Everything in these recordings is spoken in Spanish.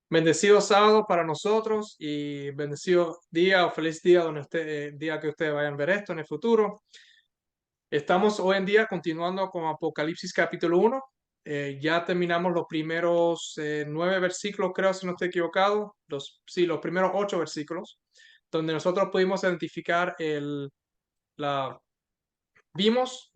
Bendecido sábado para nosotros y bendecido día o feliz día donde día que ustedes vayan a ver esto en el futuro. Estamos hoy en día continuando con Apocalipsis capítulo 1. Ya terminamos los primeros 9 versículos, creo, si no estoy equivocado. Los primeros 8 versículos, donde nosotros pudimos identificar la, vimos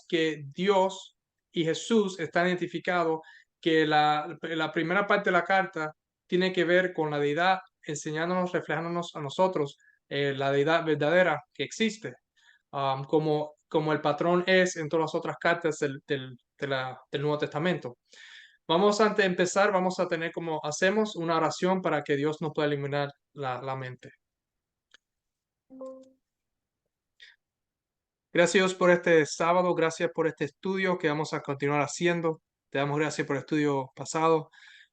que Dios y Jesús están identificados, que la primera parte de la carta tiene que ver con la deidad, enseñándonos, reflejándonos a nosotros la deidad verdadera que existe, como el patrón es en todas las otras cartas del Nuevo Testamento. Antes de empezar, vamos a tener como hacemos una oración para que Dios nos pueda iluminar la mente. Gracias Dios por este sábado, gracias por este estudio que vamos a continuar haciendo. Te damos gracias por el estudio pasado.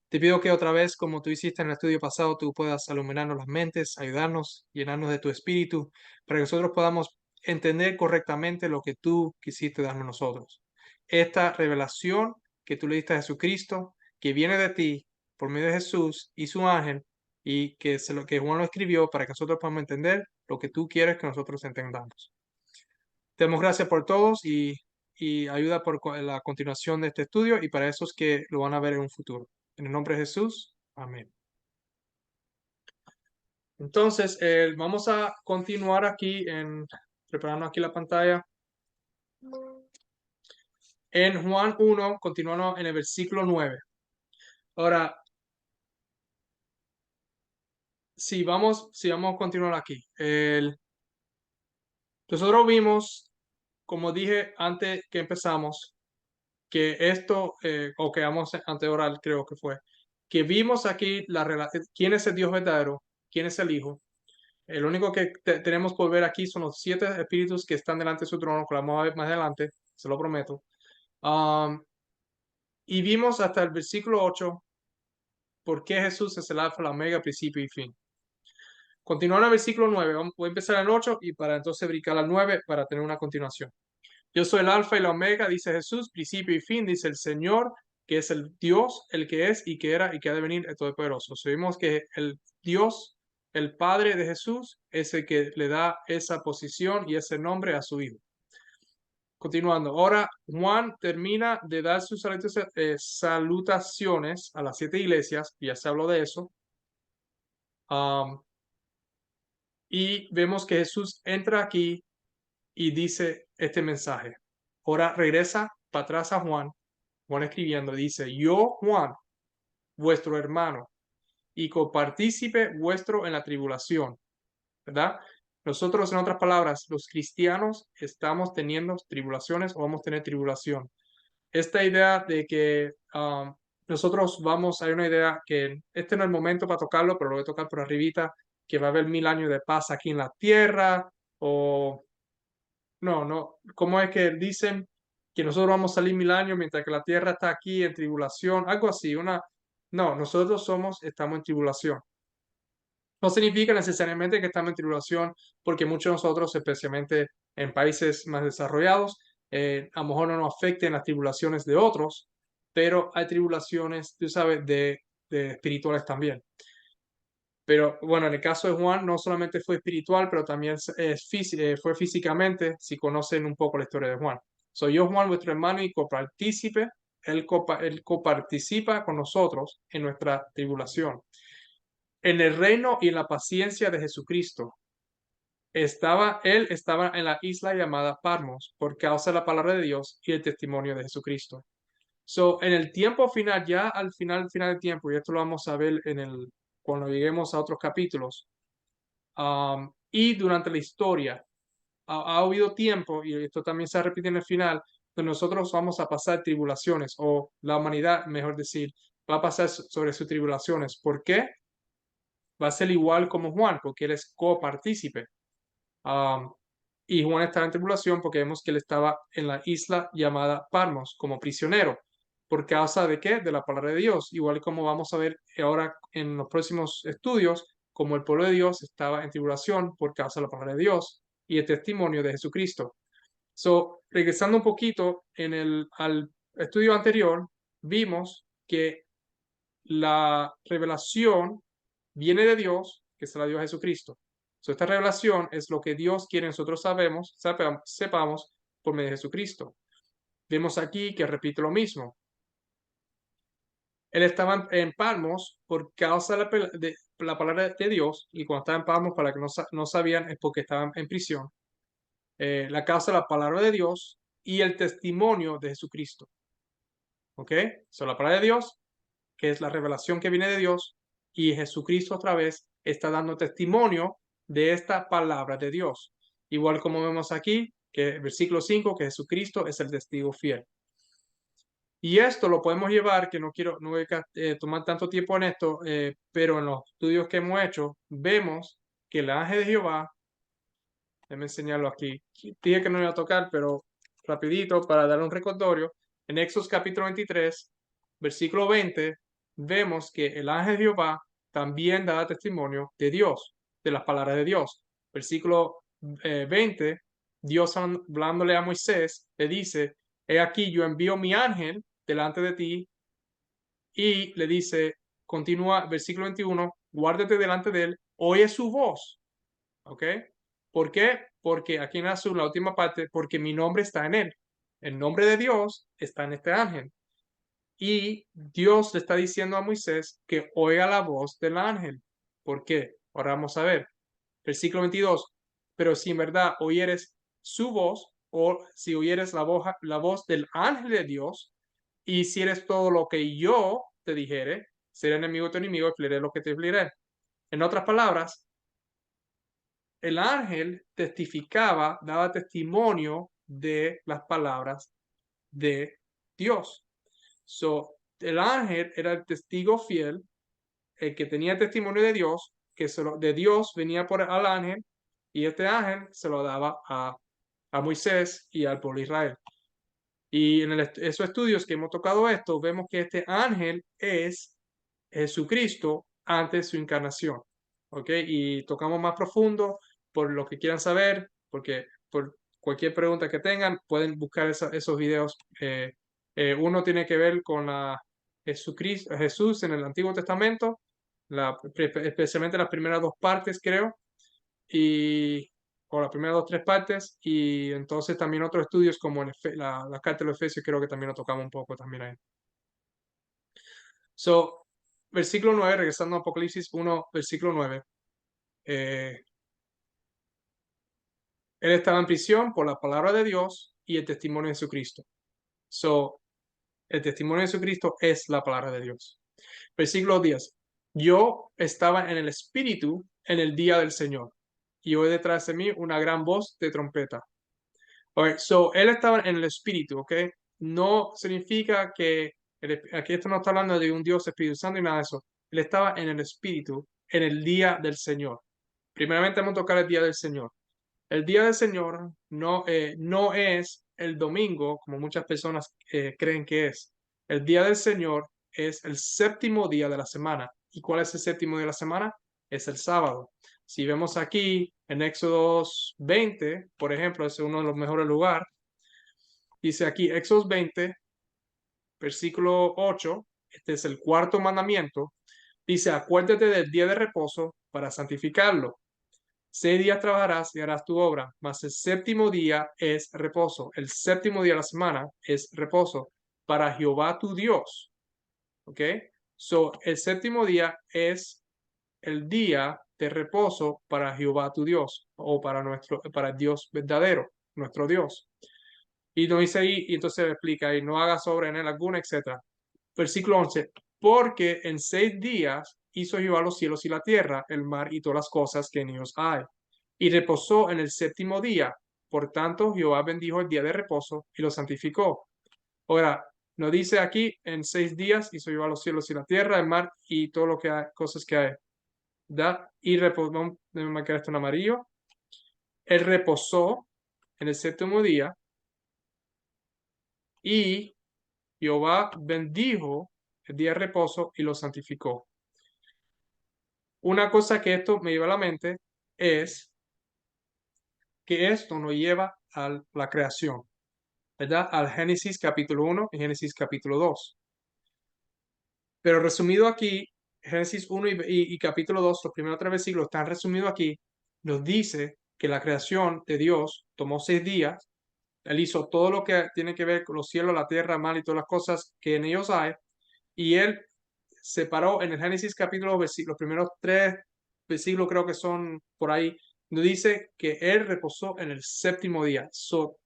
Te pido que otra vez, como tú hiciste en el estudio pasado, tú puedas iluminarnos las mentes, ayudarnos, llenarnos de tu espíritu, para que nosotros podamos entender correctamente lo que tú quisiste darnos a nosotros. Esta revelación que tú le diste a Jesucristo, que viene de ti por medio de Jesús y su ángel, y que Juan lo escribió para que nosotros podamos entender lo que tú quieres que nosotros entendamos. Te damos gracias por todos y ayuda por la continuación de este estudio y para esos que lo van a ver en un futuro. En el nombre de Jesús, amén. Entonces, vamos a continuar preparando aquí la pantalla. En Juan 1, continuando en el versículo 9. Ahora, si vamos a continuar aquí. Nosotros vimos, como dije antes que empezamos, que esto, o que vamos ante oral, creo que fue, que vimos aquí quién es el Dios verdadero, quién es el Hijo. El único que tenemos por ver aquí son los 7 espíritus que están delante de su trono, que lo vamos a ver más adelante, se lo prometo. Y vimos hasta el versículo 8 por qué Jesús es el alfa, la omega, principio y fin. Continuando el versículo 9, voy a empezar en el 8 y para entonces brincar al 9 para tener una continuación. Yo soy el alfa y la omega, dice Jesús, principio y fin, dice el Señor, que es el Dios, el que es y que era y que ha de venir, el Todopoderoso. Sabemos que el Dios, el Padre de Jesús, es el que le da esa posición y ese nombre a su Hijo. Continuando, ahora Juan termina de dar sus salutaciones a las 7 iglesias, ya se habló de eso, y vemos que Jesús entra aquí y dice este mensaje. Ahora regresa para atrás a Juan escribiendo, dice, yo, Juan, vuestro hermano, y copartícipe vuestro en la tribulación, ¿verdad? Nosotros, en otras palabras, los cristianos estamos teniendo tribulaciones o vamos a tener tribulación. Esta idea de que hay una idea que este no es el momento para tocarlo, pero lo voy a tocar por arribita, que va a haber 1000 años de paz aquí en la tierra, o no, ¿cómo es que dicen que nosotros vamos a salir 1000 años mientras que la tierra está aquí en tribulación? Algo así, no, nosotros estamos en tribulación. No significa necesariamente que estamos en tribulación porque muchos de nosotros, especialmente en países más desarrollados, a lo mejor no nos afecten las tribulaciones de otros, pero hay tribulaciones, tú sabes, de espirituales también. Pero bueno, en el caso de Juan, no solamente fue espiritual, pero también fue físicamente, si conocen un poco la historia de Juan. Soy yo, Juan, vuestro hermano y copartícipe. Él coparticipa con nosotros en nuestra tribulación. En el reino y en la paciencia de Jesucristo. Él estaba en la isla llamada Patmos por causa de la palabra de Dios y el testimonio de Jesucristo. En el tiempo final, ya al final del tiempo, y esto lo vamos a ver cuando lleguemos a otros capítulos, y durante la historia, ha habido tiempo, y esto también se repite en el final, donde nosotros vamos a pasar tribulaciones, o la humanidad, mejor decir, va a pasar sobre sus tribulaciones. ¿Por qué? Va a ser igual como Juan, porque él es copartícipe. Y Juan estaba en tribulación porque vemos que él estaba en la isla llamada Patmos como prisionero. ¿Por causa de qué? De la palabra de Dios. Igual como vamos a ver ahora en los próximos estudios, como el pueblo de Dios estaba en tribulación por causa de la palabra de Dios y el testimonio de Jesucristo. Regresando un poquito al estudio anterior, vimos que la revelación viene de Dios, que se la dio a Jesucristo. Esta revelación es lo que Dios quiere que nosotros sepamos por medio de Jesucristo. Vemos aquí que repite lo mismo. Él estaba en Palmos por causa de la palabra de Dios, y cuando estaba en Palmos, para que no sabían, es porque estaban en prisión. La causa de la palabra de Dios y el testimonio de Jesucristo. ¿Ok? La palabra de Dios, que es la revelación que viene de Dios, y Jesucristo otra vez está dando testimonio de esta palabra de Dios. Igual como vemos aquí, que versículo 5, que Jesucristo es el testigo fiel. Y esto lo podemos llevar, que no voy a tomar tanto tiempo en esto, pero en los estudios que hemos hecho, vemos que el ángel de Jehová, déjame enseñarlo aquí, dije que no iba a tocar, pero rapidito para dar un recordatorio, en Éxodo capítulo 23, versículo 20, vemos que el ángel de Jehová también da testimonio de Dios, de las palabras de Dios. Versículo 20, Dios hablándole a Moisés, le dice, he aquí yo envío mi ángel delante de ti, y le dice, continúa, versículo 21, guárdate delante de él, oye su voz. ¿Ok? ¿Por qué? Porque aquí en azul, la última parte, porque mi nombre está en él. El nombre de Dios está en este ángel. Y Dios le está diciendo a Moisés que oiga la voz del ángel. ¿Por qué? Ahora vamos a ver. Versículo 22. Pero si en verdad oyeres su voz, o si oyeres la voz del ángel de Dios, y hicieres todo lo que yo te dijere, seré enemigo de tu enemigo, y lo que te afligiré. En otras palabras, el ángel testificaba, daba testimonio de las palabras de Dios. El ángel era el testigo fiel, el que tenía testimonio de Dios, que de Dios venía por al ángel, y este ángel se lo daba a Moisés y al pueblo de Israel. Y en esos estudios que hemos tocado esto, vemos que este ángel es Jesucristo antes de su encarnación. ¿Ok? Y tocamos más profundo por lo que quieran saber, porque por cualquier pregunta que tengan, pueden buscar esos videos. Uno tiene que ver con Jesús en el Antiguo Testamento, especialmente las primeras dos partes, creo, o las primeras dos, tres partes, y entonces también otros estudios como en la carta de los Efesios, creo que también lo tocamos un poco también ahí. Versículo 9, regresando a Apocalipsis 1, versículo 9. Él estaba en prisión por la palabra de Dios y el testimonio de Jesucristo. El testimonio de Jesucristo es la palabra de Dios. Versículo 10. Yo estaba en el Espíritu en el día del Señor, y oí detrás de mí una gran voz de trompeta. Él estaba en el Espíritu, ¿ok? No significa que, aquí esto no está hablando de un Dios Espíritu Santo y nada de eso. Él estaba en el Espíritu en el día del Señor. Primeramente vamos a tocar el día del Señor. El día del Señor no es el domingo, como muchas personas creen que es. El día del Señor es el séptimo día de la semana. ¿Y cuál es el séptimo día de la semana? Es el sábado. Si vemos aquí en Éxodo 20, por ejemplo, es uno de los mejores lugares. Dice aquí Éxodo 20, versículo 8, este es el cuarto mandamiento. Dice, acuérdate del día de reposo para santificarlo. 6 días trabajarás y harás tu obra, mas el séptimo día es reposo. El séptimo día de la semana es reposo para Jehová tu Dios. ¿Ok? El séptimo día es el día de reposo para Jehová tu Dios, o para Dios verdadero, nuestro Dios. Y nos dice ahí, y entonces explica ahí, no hagas obra en él alguna, etc. Versículo 11, porque en 6 días hizo Jehová los cielos y la tierra, el mar y todas las cosas que en ellos hay, y reposó en el séptimo día. Por tanto, Jehová bendijo el día de reposo y lo santificó. Ahora, nos dice aquí, en 6 días hizo Jehová los cielos y la tierra, el mar y todo lo que hay, cosas que hay. Y reposó, déjame marcar esto en amarillo. Él reposó en el séptimo día y Jehová bendijo el día de reposo y lo santificó. Una cosa que esto me lleva a la mente es que esto nos lleva a la creación, ¿verdad? Al Génesis capítulo 1 y Génesis capítulo 2. Pero resumido aquí, Génesis 1 y capítulo 2, los primeros 3 versículos están resumidos aquí, nos dice que la creación de Dios tomó 6 días. Él hizo todo lo que tiene que ver con los cielos, la tierra, el mar y todas las cosas que en ellos hay. Y él separó en el Génesis capítulo, los primeros 3 versículos creo que son por ahí, nos dice que él reposó en el séptimo día.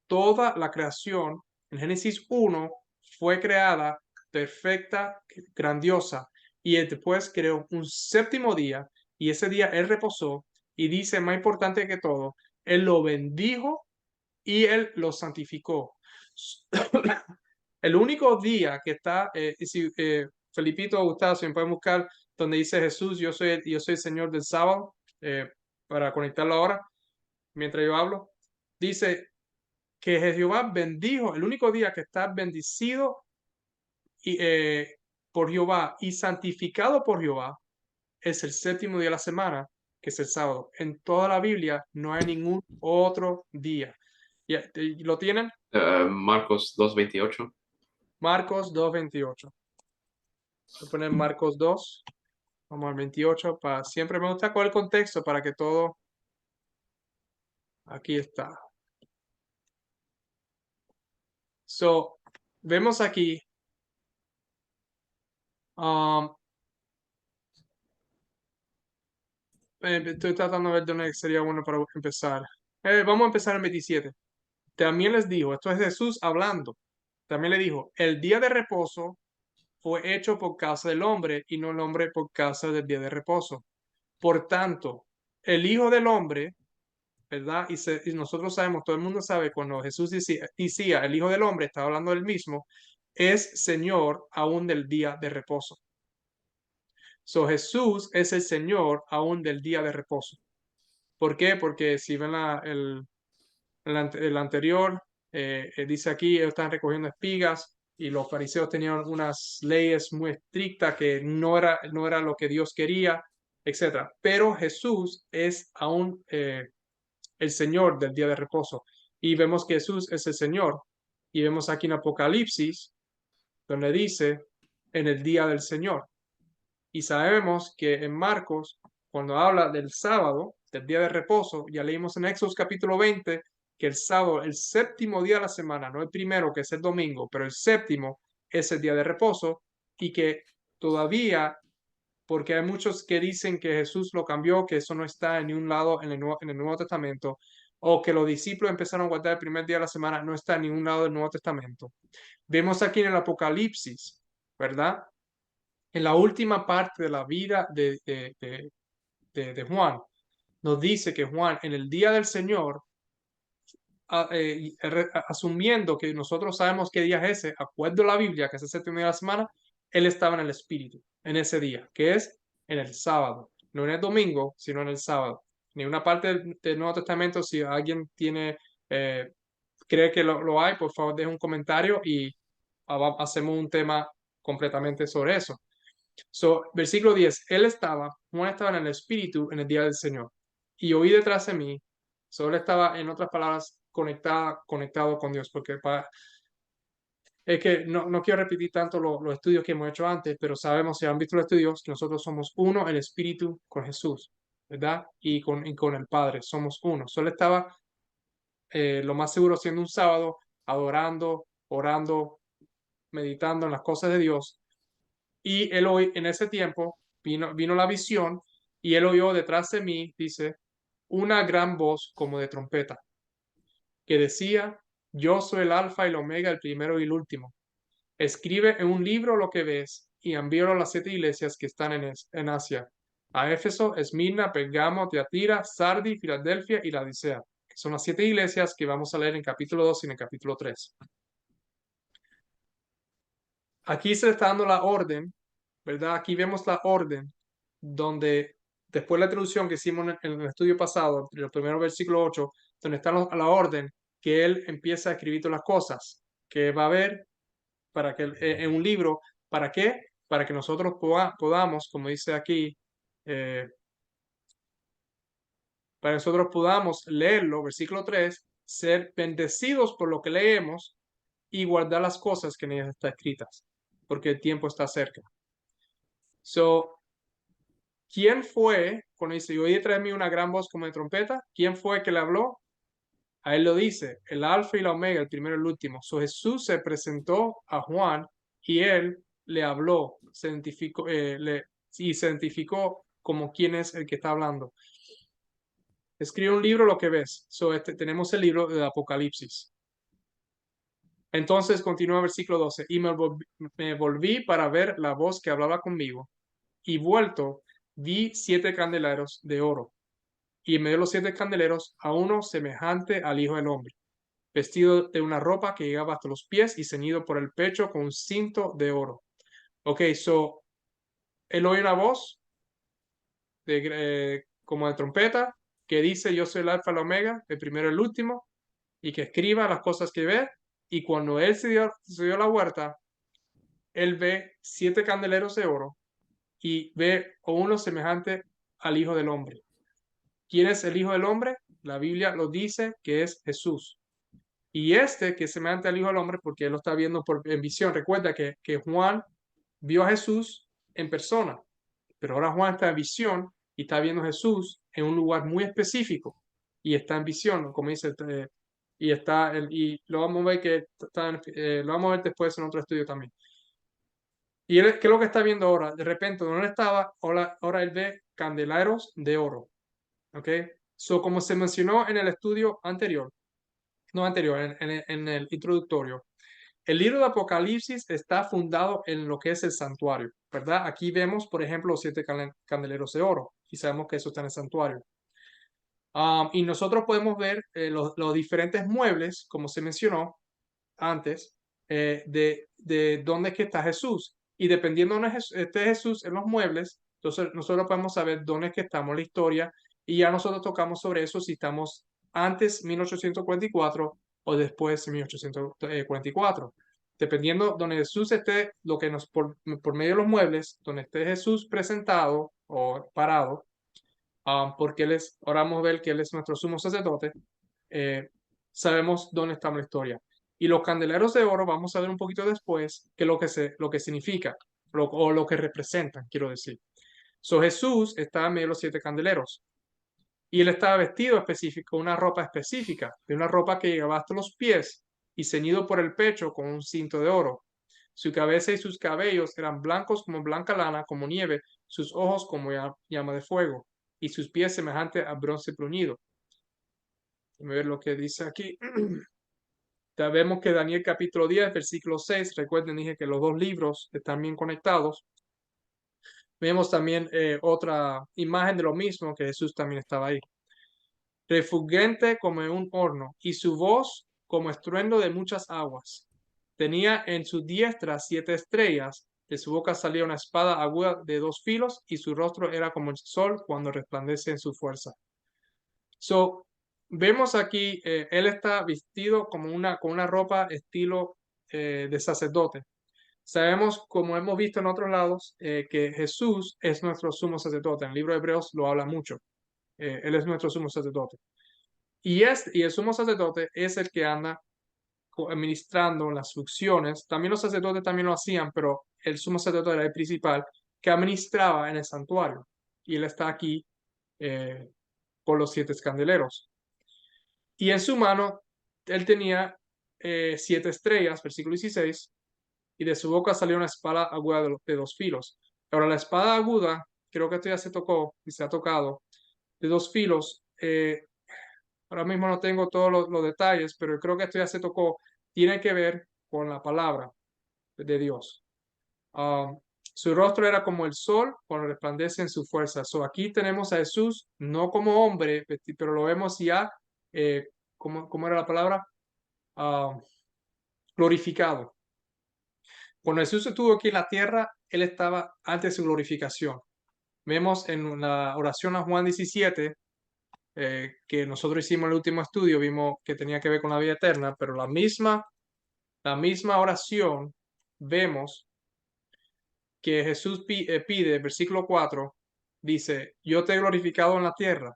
Toda la creación en Génesis 1 fue creada perfecta, grandiosa, y él después creó un séptimo día, y ese día él reposó, y dice, más importante que todo, él lo bendijo y él lo santificó. El único día que está, si Felipito o Gustavo, si me pueden buscar donde dice Jesús, yo soy el Señor del sábado, para conectarlo ahora, mientras yo hablo, dice que Jehová bendijo, el único día que está bendecido y, por Jehová y santificado por Jehová es el séptimo día de la semana, que es el sábado. En toda la Biblia no hay ningún otro día. ¿Lo tienen? Marcos 2:28. Marcos 2:28. Voy a poner Marcos 2. Vamos al 28. Siempre me gusta con el contexto para que todo... Aquí está. So, vemos aquí. um, Estoy tratando de ver dónde sería bueno para empezar. Vamos a empezar en 27. También les dijo, esto es Jesús hablando. También le dijo, el día de reposo fue hecho por causa del hombre y no el hombre por causa del día de reposo. Por tanto, el Hijo del Hombre, ¿verdad? Y nosotros sabemos, todo el mundo sabe, cuando Jesús decía el Hijo del Hombre, estaba hablando del mismo, es Señor aún del día de reposo. So, Jesús es el Señor aún del día de reposo. ¿Por qué? Porque si ven el anterior, dice aquí, ellos están recogiendo espigas y los fariseos tenían unas leyes muy estrictas que no era lo que Dios quería, etc. Pero Jesús es aún el Señor del día de reposo. Y vemos que Jesús es el Señor. Y vemos aquí en Apocalipsis, donde dice, en el día del Señor. Y sabemos que en Marcos, cuando habla del sábado, del día de reposo, ya leímos en Éxodo capítulo 20, que el sábado, el séptimo día de la semana, no el primero que es el domingo, pero el séptimo es el día de reposo, y que todavía, porque hay muchos que dicen que Jesús lo cambió, que eso no está en ningún lado en el Nuevo Testamento, o que los discípulos empezaron a guardar el primer día de la semana, no está en ningún lado del Nuevo Testamento. Vemos aquí en el Apocalipsis, ¿verdad? En la última parte de la vida de Juan, nos dice que Juan en el día del Señor, asumiendo que nosotros sabemos qué día es ese, acuerdo a la Biblia, que es el séptimo día de la semana, él estaba en el Espíritu en ese día, que es en el sábado, no en el domingo, sino en el sábado. Ni una parte del Nuevo Testamento, si alguien cree que lo hay, por favor deje un comentario y hacemos un tema completamente sobre eso. So, versículo 10, Juan estaba en el Espíritu en el día del Señor y oí detrás de mí, solo estaba, en otras palabras, conectado con Dios, porque es que no quiero repetir tanto los estudios que hemos hecho antes, pero sabemos, si han visto los estudios, que nosotros somos uno en Espíritu con Jesús, ¿verdad? Y con el Padre, somos uno. Solo estaba, lo más seguro, siendo un sábado, adorando, orando, meditando en las cosas de Dios. Y él hoy, en ese tiempo, vino la visión y él oyó detrás de mí, dice, una gran voz como de trompeta, que decía, yo soy el alfa y el omega, el primero y el último. Escribe en un libro lo que ves y envíalo a las 7 iglesias que están en Asia, a Éfeso, Esmirna, Pergamo, Teatira, Sardi, Filadelfia y Laodicea, que son las 7 iglesias que vamos a leer en capítulo 2 y en el capítulo 3. Aquí se le está dando la orden, ¿verdad? Aquí vemos la orden donde, después de la introducción que hicimos en el estudio pasado, el primero versículo 8, donde está la orden que él empieza a escribir todas las cosas que va a ver para que en un libro. ¿Para qué? Para que nosotros podamos, como dice aquí, eh, para que nosotros podamos leerlo, versículo 3, ser bendecidos por lo que leemos y guardar las cosas que en ellas están escritas, porque el tiempo está cerca. So, ¿quién fue, cuando dice, yo oí detrás de mí una gran voz como de trompeta? ¿Quién fue que le habló? A él lo dice, el alfa y la omega, el primero y el último. So, Jesús se presentó a Juan y él le habló, se identificó, y se identificó como quién es el que está hablando. Escribe un libro lo que ves. So, tenemos el libro de Apocalipsis. Entonces continúa el versículo 12. Y me volví para ver la voz que hablaba conmigo. Y vuelto, vi 7 candeleros de oro. Y en medio de los 7 candeleros, a uno semejante al Hijo del Hombre, vestido de una ropa que llegaba hasta los pies y ceñido por el pecho con un cinto de oro. Ok, so, él oye una voz como de trompeta que dice, yo soy el alfa y la omega, el primero y el último, y que escriba las cosas que ve. Y cuando él se dio la vuelta, él ve 7 candeleros de oro y ve a uno semejante al Hijo del Hombre. ¿Quién es el Hijo del Hombre? La Biblia lo dice que es Jesús. Y este que es semejante al Hijo del Hombre, porque él lo está viendo en visión. Recuerda que Juan vio a Jesús en persona, pero ahora Juan está en visión y está viendo a Jesús en un lugar muy específico y está en visión, como dice, y lo vamos a ver lo vamos a ver después en otro estudio también. Y él, ¿qué es lo que está viendo ahora? De repente, donde él estaba, ahora él ve candeleros de oro. ¿Ok? So, como se mencionó en el estudio anterior, no anterior, en el introductorio, el libro de Apocalipsis está fundado en lo que es el santuario, ¿verdad? Aquí vemos, por ejemplo, los 7 candeleros de oro y sabemos que eso está en el santuario. Y nosotros podemos ver los diferentes muebles, como se mencionó antes, de dónde es que está Jesús. Y dependiendo de dónde esté Jesús en los muebles, entonces nosotros podemos saber dónde es que estamos en la historia y ya nosotros tocamos sobre eso si estamos antes 1844 o después 1844. Dependiendo donde Jesús esté, lo que por medio de los muebles, donde esté Jesús presentado o parado, porque ahora vamos a ver que Él es nuestro sumo sacerdote, eh, sabemos dónde está la historia. Y los candeleros de oro, vamos a ver un poquito después qué es lo que significa, o lo que representan, quiero decir. So, Jesús está en medio de los 7 candeleros. Y él estaba vestido específico, una ropa específica, de una ropa que llegaba hasta los pies y ceñido por el pecho con un cinto de oro. Su cabeza y sus cabellos eran blancos como blanca lana, como nieve, sus ojos como llama de fuego, y sus pies semejantes a bronce bruñido. Déjame ver lo que dice aquí. Vemos que Daniel capítulo 10, versículo 6, recuerden, dije que los dos libros están bien conectados. Vemos también otra imagen de lo mismo, que Jesús también estaba ahí. Refulgente como un horno, y su voz como estruendo de muchas aguas. Tenía en su diestra 7 estrellas, de su boca salía una espada aguda de 2 filos, y su rostro era como el sol cuando resplandece en su fuerza. So, vemos aquí, él está vestido con una ropa estilo de sacerdote. Sabemos, como hemos visto en otros lados, que Jesús es nuestro sumo sacerdote. En el libro de Hebreos lo habla mucho. Él es nuestro sumo sacerdote. Y el sumo sacerdote es el que anda administrando las funciones. También los sacerdotes también lo hacían, pero el sumo sacerdote era el principal que administraba en el santuario. Y él está aquí por los 7 candeleros. Y en su mano él tenía 7 estrellas, versículo 16, y de su boca salió una espada aguda de 2 filos. Ahora la espada aguda, creo que esto ya se tocó y se ha tocado, de 2 filos. Ahora mismo no tengo todos los detalles, pero creo que esto ya se tocó. Tiene que ver con la palabra de Dios. Su rostro era como el sol cuando resplandece en su fuerza. So, aquí tenemos a Jesús no como hombre, pero lo vemos ya, ¿cómo era la palabra? Ah, glorificado. Cuando Jesús estuvo aquí en la tierra, Él estaba antes de su glorificación. Vemos en la oración a Juan 17, que nosotros hicimos en el último estudio, vimos que tenía que ver con la vida eterna, pero la misma oración vemos que Jesús pide, versículo 4, dice, yo te he glorificado en la tierra,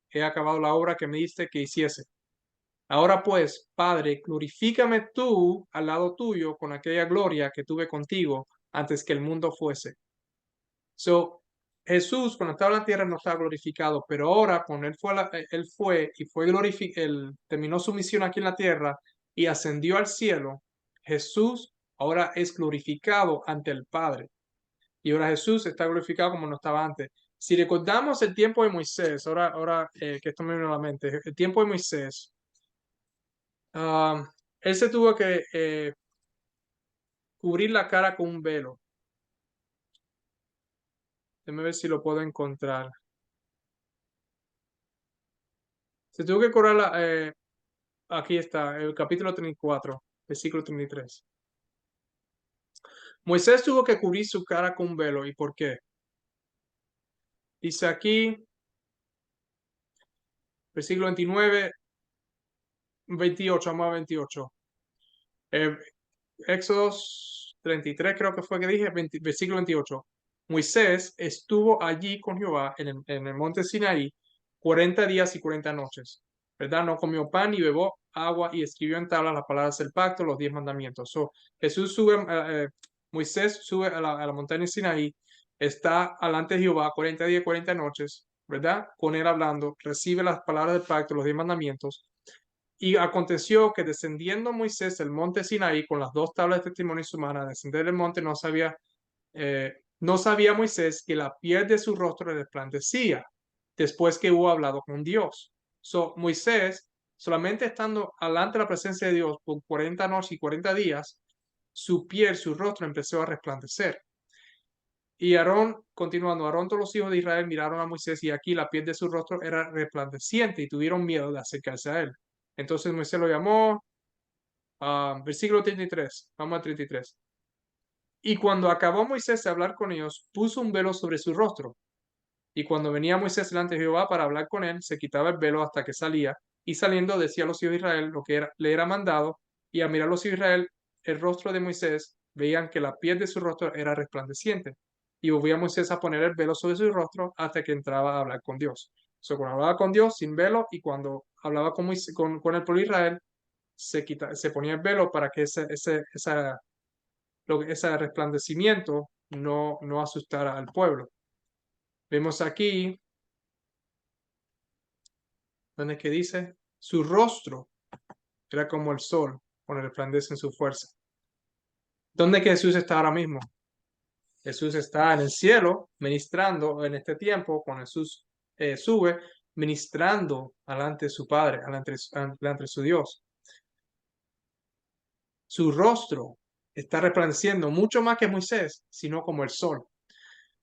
he acabado la obra que me diste que hiciese. Ahora pues, Padre, glorifícame tú al lado tuyo con aquella gloria que tuve contigo antes que el mundo fuese. So, Jesús, cuando estaba en la tierra, no estaba glorificado, pero ahora, cuando él fue y fue él terminó su misión aquí en la tierra y ascendió al cielo, Jesús ahora es glorificado ante el Padre. Y ahora Jesús está glorificado como no estaba antes. Si recordamos el tiempo de Moisés, ahora que esto me viene a la mente, el tiempo de Moisés, él se tuvo que cubrir la cara con un velo. Déjame ver si lo puedo encontrar. Se tuvo que cubrir aquí está, el capítulo 34, versículo 33. Moisés tuvo que cubrir su cara con un velo. ¿Y por qué? Dice aquí, versículo 29, 28, vamos a 28. Éxodos 33, creo que fue que dije, versículo 28. Moisés estuvo allí con Jehová en el monte Sinaí 40 días y 40 noches, ¿verdad? No comió pan ni bebió agua y escribió en tablas las palabras del pacto, los 10 mandamientos. So, Jesús sube, Moisés sube a la montaña Sinaí, está alante de Jehová 40 días y 40 noches, ¿verdad? Con él hablando, recibe las palabras del pacto, los 10 mandamientos. Y aconteció que descendiendo Moisés el monte Sinaí con las dos tablas de testimonio en su mano, descender el monte no sabía Moisés que la piel de su rostro resplandecía después que hubo hablado con Dios. So, Moisés, solamente estando alante de la presencia de Dios por 40 noches y 40 días, su piel, su rostro empezó a resplandecer. Y Aarón, continuando, Aarón, todos los hijos de Israel miraron a Moisés y aquí la piel de su rostro era resplandeciente y tuvieron miedo de acercarse a él. Entonces Moisés lo llamó, versículo 33, vamos a 33. Y cuando acabó Moisés de hablar con ellos, puso un velo sobre su rostro. Y cuando venía Moisés delante de Jehová para hablar con él, se quitaba el velo hasta que salía. Y saliendo decía a los hijos de Israel lo que le era mandado. Y al mirar a los hijos de Israel el rostro de Moisés, veían que la piel de su rostro era resplandeciente. Y volvía Moisés a poner el velo sobre su rostro hasta que entraba a hablar con Dios. Cuando hablaba con Dios sin velo y cuando hablaba con el pueblo de Israel, se ponía el velo para que ese resplandecimiento no asustara al pueblo. Vemos aquí, donde que dice, su rostro era como el sol, cuando resplandece en su fuerza. ¿Dónde que Jesús está ahora mismo? Jesús está en el cielo, ministrando en este tiempo, cuando Jesús sube, ministrando delante de su Padre, delante de su Dios. Su rostro está resplandeciendo mucho más que Moisés, sino como el sol.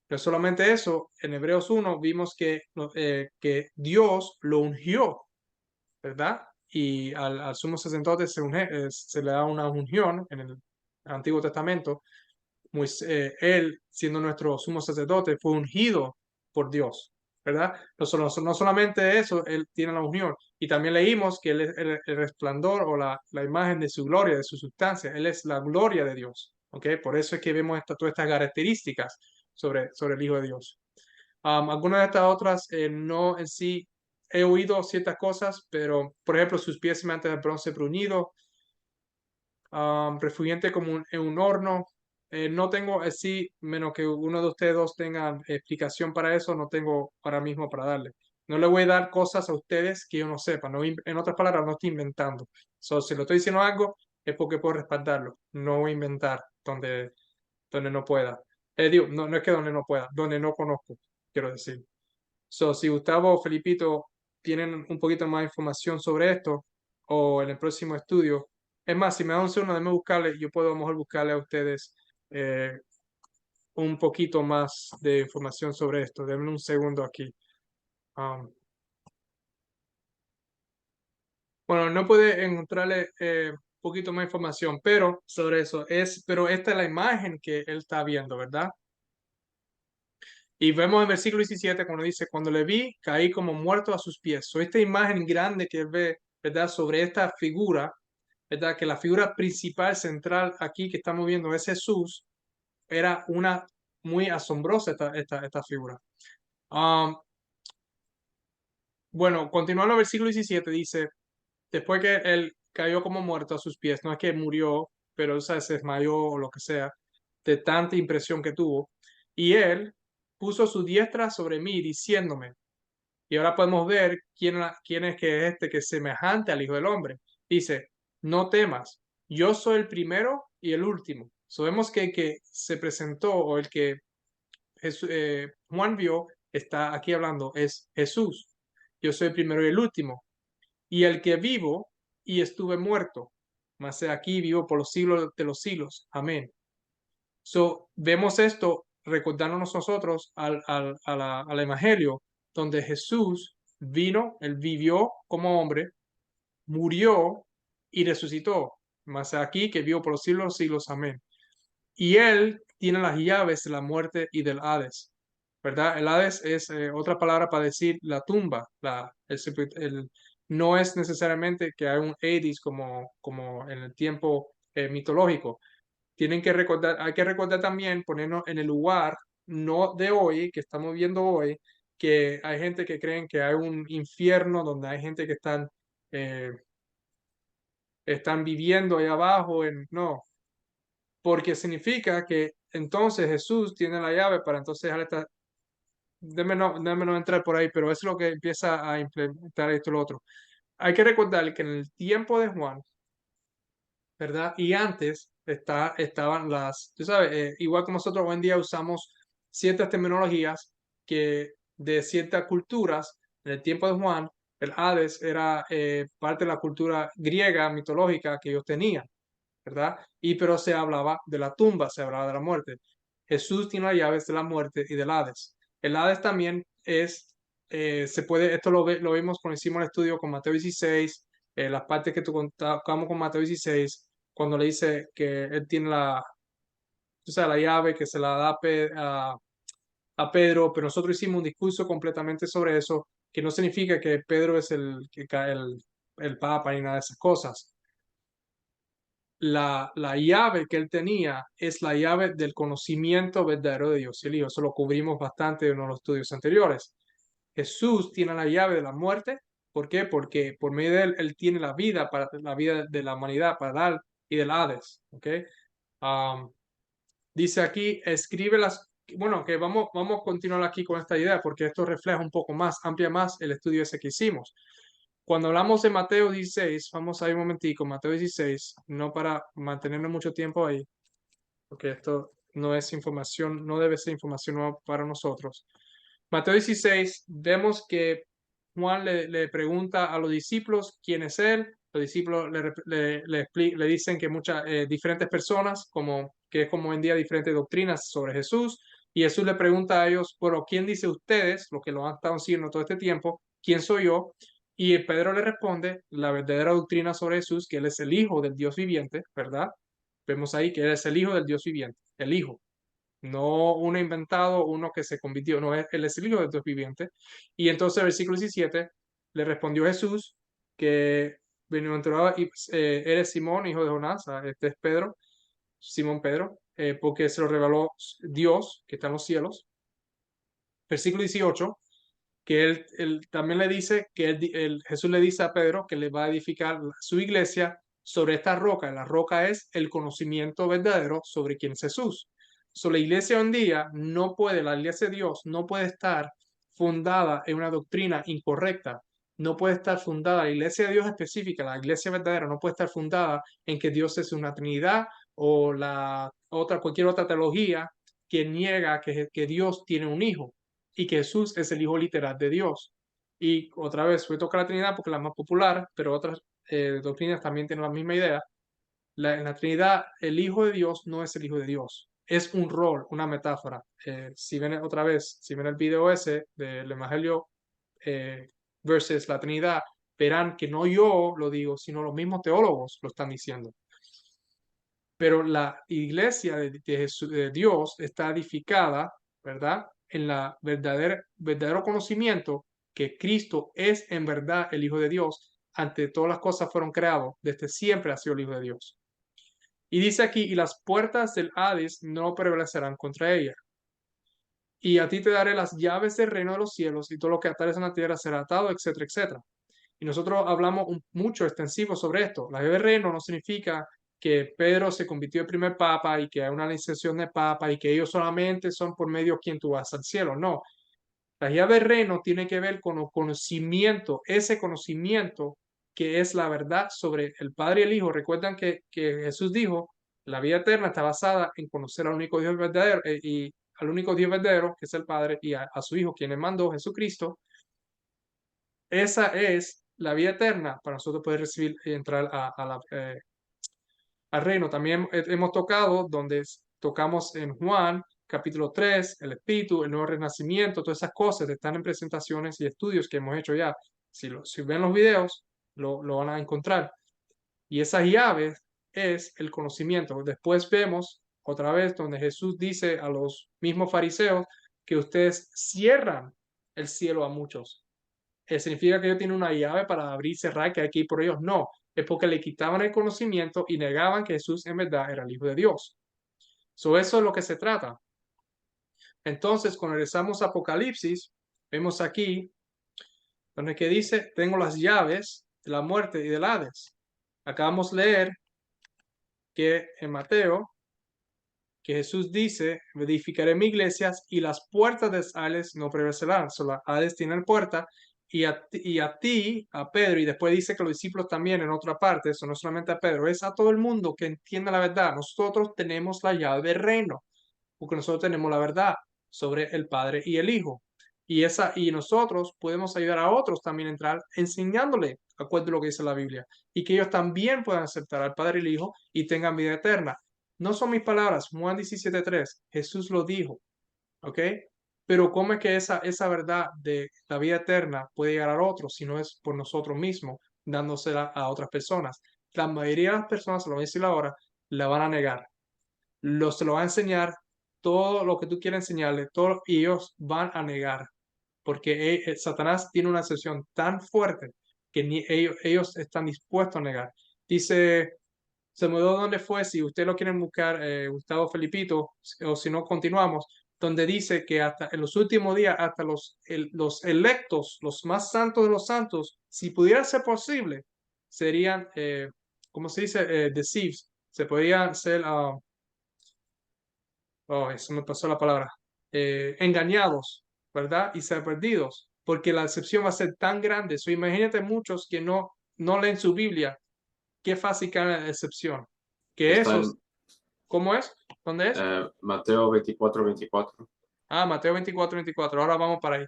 No solamente eso, en Hebreos 1 vimos que Dios lo ungió, ¿verdad? Y al sumo sacerdote se le da una unción en el Antiguo Testamento. Él, siendo nuestro sumo sacerdote, fue ungido por Dios, ¿verdad? No solamente eso, él tiene la unión. Y también leímos que él es el resplandor o la imagen de su gloria, de su sustancia. Él es la gloria de Dios, ¿ok? Por eso es que vemos todas estas características sobre el Hijo de Dios. Algunas de estas otras no en sí he oído ciertas cosas, pero por ejemplo sus pies semejantes de bronce bruñido, refugiente como en un horno. No tengo así, menos que uno de ustedes dos tengan explicación para eso, no tengo ahora mismo para darle. No le voy a dar cosas a ustedes que yo no sepa. En otras palabras, no estoy inventando. Si lo estoy diciendo algo, es porque puedo respaldarlo. No voy a inventar donde no pueda. Digo, no es que donde no pueda, donde no conozco, quiero decir. Si Gustavo o Felipito tienen un poquito más de información sobre esto, o en el próximo estudio, es más, si me dan un segundo, déjame buscarle, yo puedo a lo mejor buscarle a ustedes eh, un poquito más de información sobre esto. Denme un segundo aquí. Um, bueno, no puede encontrarle un poquito más información, pero sobre eso pero esta es la imagen que él está viendo, ¿verdad? Y vemos en versículo 17 cuando dice, cuando le vi, caí como muerto a sus pies. Esta imagen grande que él ve, ¿verdad? Sobre esta figura, ¿verdad? Que la figura principal, central aquí que estamos viendo es Jesús, era una muy asombrosa esta figura. Bueno, continuando el versículo 17, dice, después que él cayó como muerto a sus pies, no es que murió, pero o sea, se desmayó o lo que sea, de tanta impresión que tuvo. Y él puso su diestra sobre mí, diciéndome, y ahora podemos ver quién es que es este que es semejante al Hijo del Hombre. Dice, no temas, yo soy el primero y el último. Sabemos que el que se presentó o el que Juan vio, está aquí hablando, es Jesús. Yo soy el primero y el último. Y el que vivo y estuve muerto, mas he aquí vivo por los siglos de los siglos. Amén. So, vemos esto recordándonos nosotros al Evangelio, donde Jesús vino, él vivió como hombre, murió y resucitó. Mas aquí que vivo por los siglos de los siglos. Amén. Y él tiene las llaves de la muerte y del Hades, ¿verdad? El Hades es otra palabra para decir la tumba. No es necesariamente que hay un Hades como en el tiempo mitológico. Tienen que recordar, hay que recordar también, ponernos en el lugar, no de hoy, que estamos viendo hoy, que hay gente que creen que hay un infierno donde hay gente que eh, están viviendo ahí abajo. No, porque significa que entonces Jesús tiene la llave para entonces dejar esta, déme no entrar por ahí, pero es lo que empieza a implementar esto y lo otro. Hay que recordar que en el tiempo de Juan, ¿verdad? Y antes estaban tú sabes, igual como nosotros hoy en día usamos ciertas terminologías que de ciertas culturas, en el tiempo de Juan, el Hades era parte de la cultura griega mitológica que ellos tenían, ¿verdad? Y pero se hablaba de la tumba, se hablaba de la muerte. Jesús tiene las llaves de la muerte y del Hades. El Hades también se puede, esto lo vimos cuando hicimos el estudio con Mateo 16, las partes que tocamos con Mateo 16, cuando le dice que él tiene o sea, la llave que se la da a Pedro, pero nosotros hicimos un discurso completamente sobre eso, que no significa que Pedro es el Papa ni nada de esas cosas. La llave que él tenía es la llave del conocimiento verdadero de Dios y el Hijo. Eso lo cubrimos bastante en uno de los estudios anteriores. Jesús tiene la llave de la muerte. ¿Por qué? Porque por medio de él, él tiene la vida para la vida de la humanidad para dar y del Hades. ¿Ok? Um, Dice aquí, escribe bueno, que vamos a continuar aquí con esta idea porque esto refleja un poco más, amplia más el estudio ese que hicimos. Cuando hablamos de Mateo 16, vamos a ir un momentico, Mateo 16, no para mantenernos mucho tiempo ahí, porque esto no es información, no debe ser información nueva para nosotros. Mateo 16, vemos que Juan le pregunta a los discípulos quién es él. Los discípulos le dicen que muchas diferentes personas, que es como en día diferentes doctrinas sobre Jesús. Y Jesús le pregunta a ellos, bueno, ¿quién dice ustedes, lo que lo han estado siguiendo todo este tiempo, quién soy yo? Y Pedro le responde la verdadera doctrina sobre Jesús, que él es el Hijo del Dios viviente, ¿verdad? Vemos ahí que él es el Hijo del Dios viviente, el Hijo, no uno inventado, uno que se convirtió, no, él es el Hijo del Dios viviente. Y entonces, versículo 17, le respondió Jesús que bienaventurado eres Simón, hijo de Jonás, este es Pedro, Simón Pedro, porque se lo reveló Dios que está en los cielos. Versículo 18, que él también le dice que Jesús le dice a Pedro que le va a edificar su iglesia sobre esta roca. La roca es el conocimiento verdadero sobre quién es Jesús. La iglesia hoy en día no puede, la iglesia de Dios no puede estar fundada en una doctrina incorrecta. No puede estar fundada, la iglesia de Dios específica, la iglesia verdadera, no puede estar fundada en que Dios es una Trinidad o cualquier otra teología que niega que Dios tiene un hijo y que Jesús es el Hijo literal de Dios. Y otra vez, voy a tocar la Trinidad porque es la más popular, pero otras doctrinas también tienen la misma idea. En la Trinidad, el Hijo de Dios no es el Hijo de Dios, es un rol, una metáfora. Si ven otra vez, si ven el video ese del Evangelio eh, versus la Trinidad, verán que no yo lo digo, sino los mismos teólogos lo están diciendo. Pero la iglesia de Dios está edificada, ¿verdad? En la verdadero conocimiento que Cristo es en verdad el Hijo de Dios. Ante todas las cosas fueron creados, desde siempre ha sido el Hijo de Dios. Y dice aquí, y las puertas del Hades no prevalecerán contra ella. Y a ti te daré las llaves del reino de los cielos, y todo lo que atares en la tierra será atado, etcétera, etcétera. Y nosotros hablamos mucho extensivo sobre esto. La llave del reino no significa que Pedro se convirtió en primer papa y que hay una iniciación de papa y que ellos solamente son por medio de quien tú vas al cielo. No, la llave del reino tiene que ver con el conocimiento, ese conocimiento que es la verdad sobre el Padre y el Hijo. Recuerdan que Jesús dijo, la vida eterna está basada en conocer al único Dios verdadero y al único Dios verdadero, que es el Padre, y a su Hijo, quien le mandó, Jesucristo. Esa es la vida eterna para nosotros poder recibir y entrar al reino. También hemos tocado donde tocamos en Juan capítulo 3, el Espíritu, el nuevo renacimiento, todas esas cosas están en presentaciones y estudios que hemos hecho ya. Si ven los videos, lo van a encontrar. Y esas llaves es el conocimiento. Después vemos otra vez donde Jesús dice a los mismos fariseos que ustedes cierran el cielo a muchos. ¿Significa que ellos tienen una llave para abrir y cerrar que hay que ir por ellos? No, es porque le quitaban el conocimiento y negaban que Jesús en verdad era el Hijo de Dios. Eso es lo que se trata. Entonces, cuando regresamos a Apocalipsis, vemos aquí donde que dice, tengo las llaves de la muerte y del Hades. Acabamos de leer que en Mateo, que Jesús dice, edificaré mi iglesias y las puertas de Hades no prevalecerán. La Hades tiene puerta y a ti, a Pedro, y después dice que los discípulos también en otra parte, eso no solamente a Pedro, es a todo el mundo que entienda la verdad. Nosotros tenemos la llave del reino, porque nosotros tenemos la verdad sobre el Padre y el Hijo. Y nosotros podemos ayudar a otros también a entrar enseñándole acuerdo a lo que dice la Biblia y que ellos también puedan aceptar al Padre y el Hijo y tengan vida eterna. No son mis palabras, Juan 17:3, Jesús lo dijo, ¿ok? Pero ¿cómo es que esa verdad de la vida eterna puede llegar a otros si no es por nosotros mismos, dándosela a otras personas? La mayoría de las personas, lo voy a decir ahora, la van a negar. Se lo va a enseñar todo lo que tú quieres enseñarle, todo, y ellos van a negar, porque Satanás tiene una sesión tan fuerte que ni ellos están dispuestos a negar. Dice, se mudó donde fue, si usted lo quieren buscar, Gustavo Felipito, o si no, continuamos, donde dice que hasta en los últimos días, hasta los electos, los más santos de los santos, si pudiera ser posible, serían, ¿cómo se dice? Deceived. Se podrían ser, oh, eso me pasó la palabra, engañados, ¿verdad? Y ser perdidos, porque la decepción va a ser tan grande. Imagínate muchos que no leen su Biblia, qué fácil cae la decepción. Que Está esos, en ¿cómo es? ¿Dónde es? Mateo 24:24. Mateo 24:24, ahora vamos para ahí.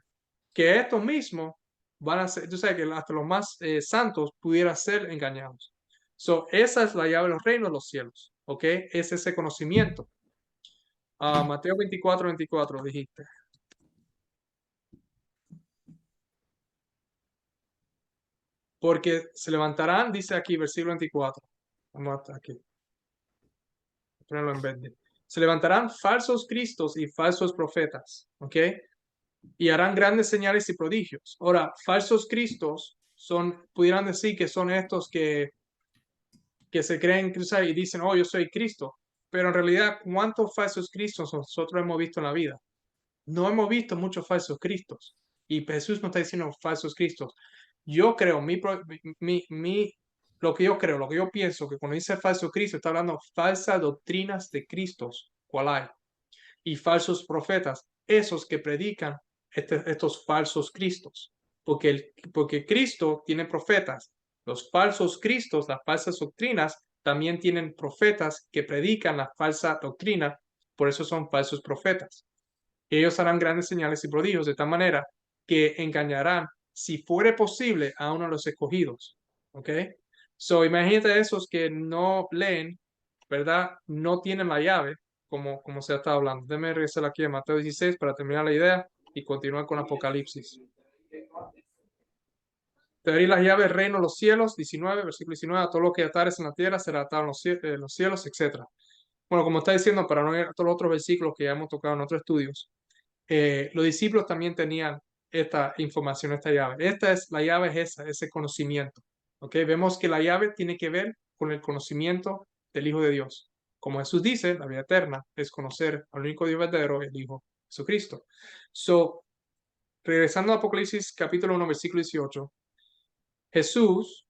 Que estos mismos van a ser, tú sabes que hasta los más santos pudieran ser engañados. Esa es la llave de los reinos de los cielos, ¿ok? Es ese conocimiento. Mateo 24:24 dijiste. Porque se levantarán, dice aquí, versículo 24. Vamos hasta aquí. Ponerlo en verde. Se levantarán falsos cristos y falsos profetas, ¿ok? Y harán grandes señales y prodigios. Ahora, falsos cristos pudieran decir que son estos que se creen cruzar y dicen, oh, yo soy Cristo. Pero en realidad, ¿cuántos falsos cristos nosotros hemos visto en la vida? No hemos visto muchos falsos cristos. Y Jesús no está diciendo falsos cristos. Yo creo, lo que yo creo, lo que yo pienso, que cuando dice falso Cristo, está hablando falsas doctrinas de Cristos, cual hay, y falsos profetas, esos que predican estos falsos Cristos. Porque Cristo tiene profetas. Los falsos Cristos, las falsas doctrinas, también tienen profetas que predican la falsa doctrina, por eso son falsos profetas. Ellos harán grandes señales y prodigios de tal manera que engañarán, si fuere posible, a uno de los escogidos. ¿Ok? Imagínate esos que no leen, ¿verdad? No tienen la llave, como se ha estado hablando. Déjame regresar aquí a Mateo 16 para terminar la idea y continuar con Apocalipsis. Te daré las llaves del reino de los cielos, 19, versículo 19, a todo lo que atares en la tierra será atado en los cielos, etc. Bueno, como está diciendo, para no ir a todos los otros versículos que ya hemos tocado en otros estudios, los discípulos también tenían esta información, esta llave. La llave es ese conocimiento. ¿Ok? Vemos que la llave tiene que ver con el conocimiento del Hijo de Dios. Como Jesús dice, la vida eterna es conocer al único Dios verdadero, el Hijo Jesucristo. Regresando a Apocalipsis capítulo 1, versículo 18, Jesús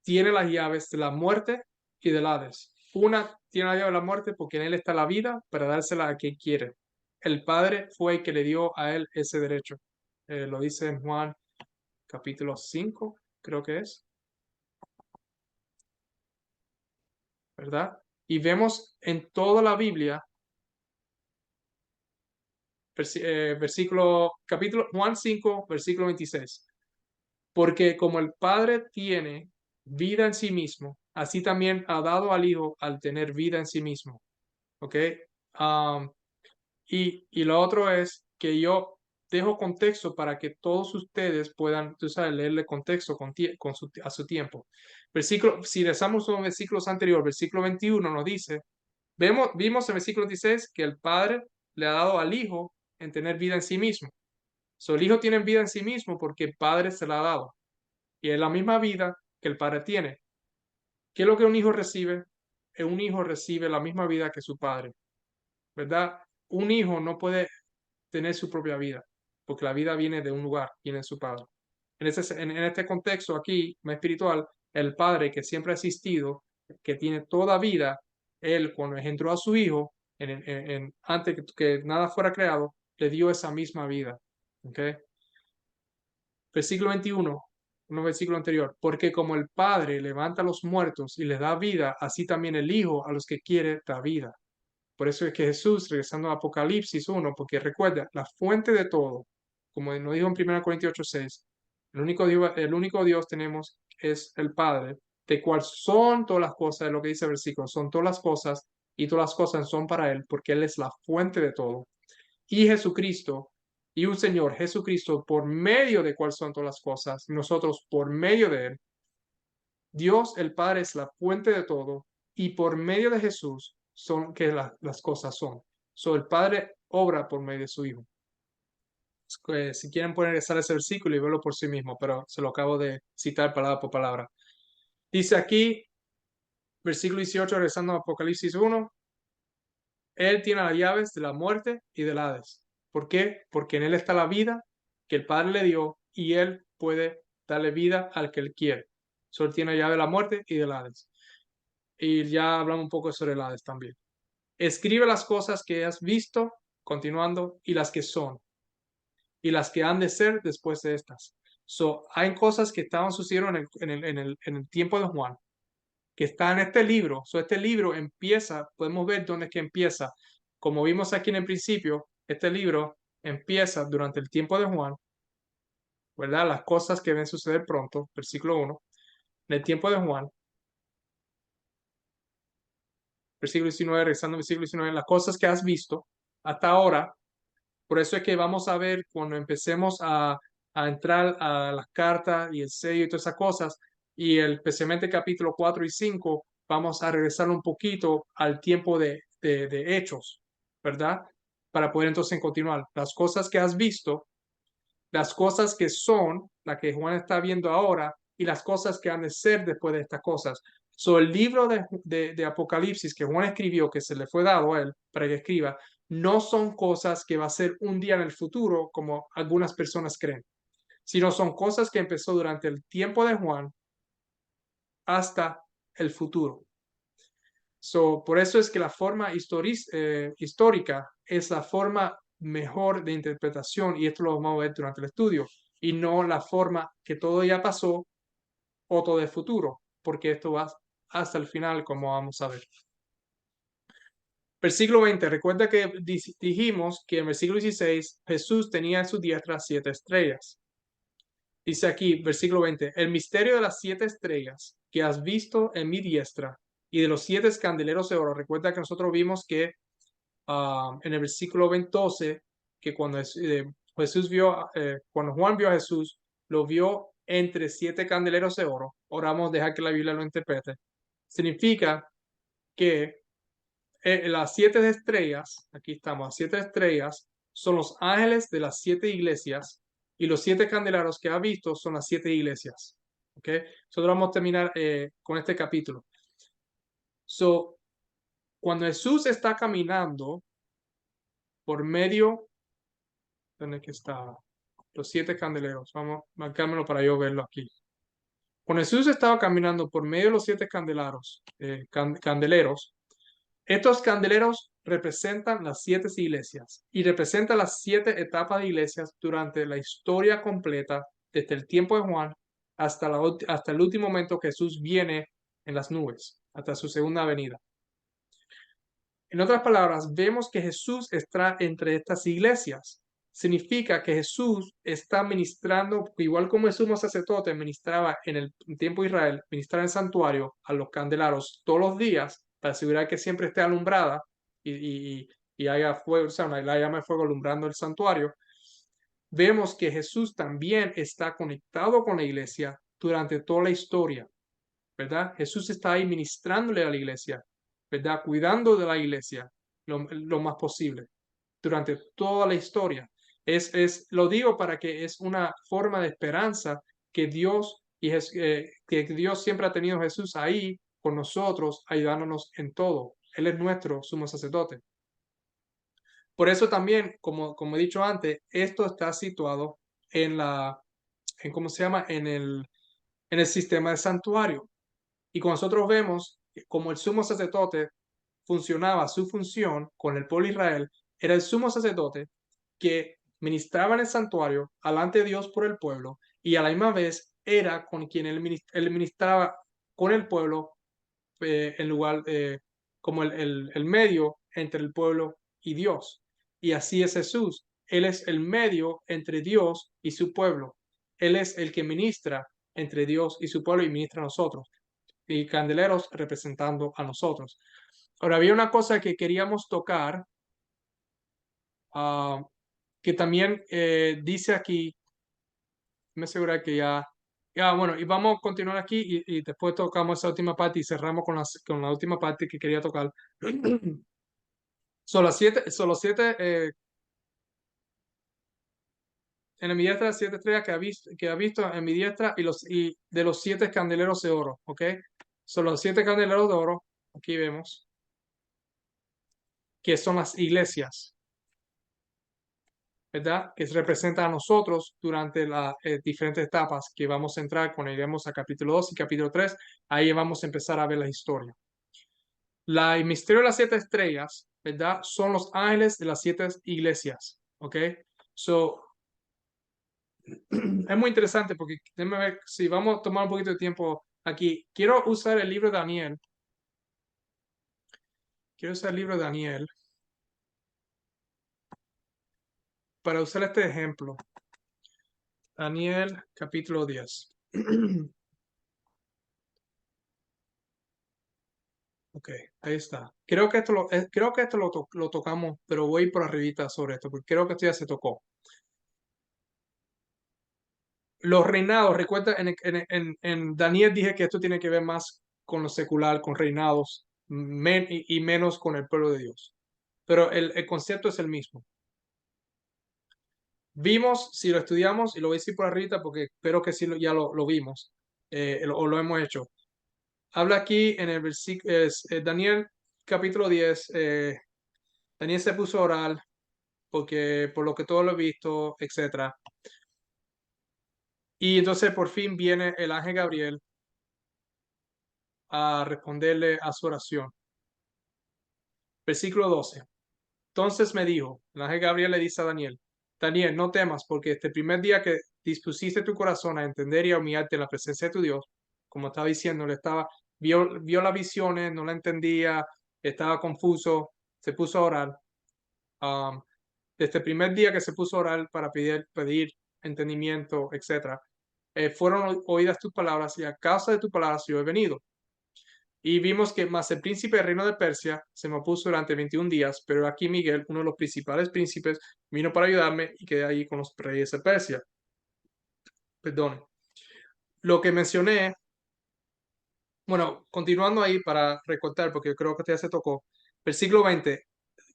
tiene las llaves de la muerte y del Hades. Una tiene la llave de la muerte porque en él está la vida para dársela a quien quiere. El Padre fue el que le dio a él ese derecho. Lo dice en Juan capítulo 5, creo que es, ¿verdad? Y vemos en toda la Biblia, capítulo Juan 5, versículo 26. Porque como el Padre tiene vida en sí mismo, así también ha dado al Hijo al tener vida en sí mismo. ¿Ok? Um, y lo otro es que yo dejo contexto para que todos ustedes puedan, tú sabes, leerle contexto a su tiempo. Si rezamos los versículos anteriores, versículo 21 nos dice, vimos en versículo 16 que el Padre le ha dado al Hijo en tener vida en sí mismo. El Hijo tiene vida en sí mismo porque el Padre se la ha dado. Y es la misma vida que el Padre tiene. ¿Qué es lo que un hijo recibe? Un hijo recibe la misma vida que su padre, ¿verdad? Un hijo no puede tener su propia vida, porque la vida viene de un lugar, viene de su padre. En este contexto aquí, más espiritual, el padre que siempre ha existido, que tiene toda vida, él cuando engendró a su hijo, antes que nada fuera creado, le dio esa misma vida. ¿Okay? Versículo 21, un versículo anterior, porque como el Padre levanta a los muertos y les da vida, así también el Hijo a los que quiere da vida. Por eso es que Jesús, regresando a Apocalipsis 1, porque recuerda, la fuente de todo, como nos dijo en 1 Corintios 8:6, el único Dios tenemos es el Padre, de cual son todas las cosas, es lo que dice el versículo, son todas las cosas y todas las cosas son para Él, porque Él es la fuente de todo. Y Jesucristo, y un Señor Jesucristo, por medio de cual son todas las cosas, nosotros por medio de Él. Dios el Padre es la fuente de todo y por medio de Jesús son que las cosas son. El Padre obra por medio de su Hijo. Si quieren pueden regresar ese versículo y verlo por sí mismo, pero se lo acabo de citar palabra por palabra. Dice aquí, versículo 18, regresando a Apocalipsis 1, Él tiene las llaves de la muerte y del Hades. ¿Por qué? Porque en Él está la vida que el Padre le dio y Él puede darle vida al que Él quiere. Él tiene la llave de la muerte y del Hades. Y ya hablamos un poco sobre el Hades también. Escribe las cosas que has visto, continuando, y las que son, y las que han de ser después de estas. Hay cosas que estaban sucediendo en el tiempo de Juan, que está en este libro. Este libro empieza, podemos ver dónde es que empieza. Como vimos aquí en el principio, este libro empieza durante el tiempo de Juan, ¿verdad? Las cosas que deben suceder pronto, versículo 1, en el tiempo de Juan, versículo 19, regresando al versículo 19, las cosas que has visto hasta ahora. Por eso es que vamos a ver cuando empecemos a entrar a las cartas y el sello y todas esas cosas, y especialmente capítulo 4 y 5, vamos a regresar un poquito al tiempo de hechos, ¿verdad? Para poder entonces continuar. Las cosas que has visto, las cosas que son, la que Juan está viendo ahora, y las cosas que han de ser después de estas cosas. El libro de Apocalipsis que Juan escribió, que se le fue dado a él para que escriba, no son cosas que va a ser un día en el futuro, como algunas personas creen, sino son cosas que empezó durante el tiempo de Juan hasta el futuro. Por eso es que la forma histórica es la forma mejor de interpretación, y esto lo vamos a ver durante el estudio, y no la forma que todo ya pasó o todo el futuro, porque esto va hasta el final, como vamos a ver. Versículo 20, recuerda que dijimos que en el versículo 16 Jesús tenía en su diestra 7 estrellas. Dice aquí, versículo 20, el misterio de las 7 estrellas que has visto en mi diestra y de los 7 candeleros de oro. Recuerda que nosotros vimos que en el versículo 12, que cuando Jesús vio, cuando Juan vio a Jesús, lo vio entre 7 candeleros de oro. Oramos, dejar que la Biblia lo interprete. Significa que las 7 estrellas, aquí estamos, las 7 estrellas son los ángeles de las 7 iglesias y los 7 candeleros que ha visto son las 7 iglesias. ¿Ok? Nosotros vamos a terminar con este capítulo. Cuando Jesús está caminando por medio, ¿dónde que está? Los 7 candeleros. Vamos a marcármelo para yo verlo aquí. Cuando Jesús estaba caminando por medio de los 7 candeleros, estos candeleros representan las 7 iglesias y representan las 7 etapas de iglesias durante la historia completa, desde el tiempo de Juan hasta el último momento que Jesús viene en las nubes, hasta su segunda venida. En otras palabras, vemos que Jesús está entre estas iglesias. Significa que Jesús está ministrando, igual como el sumo sacerdote ministraba en el tiempo de Israel, ministraba en el santuario a los candeleros todos los días para asegurar que siempre esté alumbrada y haya fuego, o sea, la llama de fuego alumbrando el santuario. Vemos que Jesús también está conectado con la iglesia durante toda la historia, ¿verdad? Jesús está ahí ministrándole a la iglesia, ¿verdad? Cuidando de la iglesia lo más posible durante toda la historia. Lo digo para que es una forma de esperanza que que Dios siempre ha tenido a Jesús ahí con nosotros, ayudándonos en todo. Él es nuestro sumo sacerdote. Por eso también, como he dicho antes, esto está situado ¿cómo se llama? En el sistema de santuario. Y cuando nosotros vemos como el sumo sacerdote funcionaba, su función con el pueblo de Israel, era el sumo sacerdote que ministraba en el santuario alante de Dios por el pueblo y a la misma vez era con quien él ministraba con el pueblo en lugar como el medio entre el pueblo y Dios. Y así es Jesús. Él es el medio entre Dios y su pueblo. Él es el que ministra entre Dios y su pueblo y ministra a nosotros. Y candeleros representando a nosotros. Ahora, había una cosa que queríamos tocar, que también dice aquí, me asegura que ya, bueno, y vamos a continuar aquí y después tocamos esa última parte y cerramos con la última parte que quería tocar. Son los siete en mi diestra, 7 estrellas que ha visto en mi diestra y de los 7 candeleros de oro, ¿ok? Son los 7 candeleros de oro, aquí vemos, que son las iglesias, ¿verdad? Que representan a nosotros durante las diferentes etapas que vamos a entrar cuando lleguemos a capítulo 2 y capítulo 3. Ahí vamos a empezar a ver la historia. El misterio de las 7 estrellas, ¿verdad? Son los ángeles de las 7 iglesias, ¿ok? So, es muy interesante porque, déjame ver si vamos a tomar un poquito de tiempo aquí. Quiero usar el libro de Daniel. Quiero usar el libro de Daniel para usar este ejemplo. Daniel, capítulo 10. Ok, ahí está. Creo que esto lo tocamos, pero voy por arribita sobre esto, porque creo que esto ya se tocó. Los reinados, recuerda, en Daniel dije que esto tiene que ver más con lo secular, con reinados, y menos con el pueblo de Dios. Pero el concepto es el mismo. Vimos, si lo estudiamos, y lo voy a decir por arriba porque espero que sí ya lo vimos, o lo hemos hecho. Habla aquí en el versículo, Daniel capítulo 10, Daniel se puso a orar porque por lo que todo lo he visto, etcétera. Y entonces por fin viene el ángel Gabriel a responderle a su oración. Versículo 12. Entonces me dijo, el ángel Gabriel le dice a Daniel, Daniel, no temas, porque este primer día que dispusiste tu corazón a entender y a humillarte en la presencia de tu Dios, como estaba diciendo, vio las visiones, no la entendía, estaba confuso, se puso a orar. Desde el primer día que se puso a orar para pedir entendimiento, etc., fueron oídas tus palabras y a causa de tus palabras yo he venido. Y vimos que más el príncipe del reino de Persia se me opuso durante 21 días, pero aquí Miguel, uno de los principales príncipes, vino para ayudarme y quedé ahí con los reyes de Persia. Perdón. Lo que mencioné, bueno, continuando ahí para recortar, porque creo que ya se tocó. Versículo 20.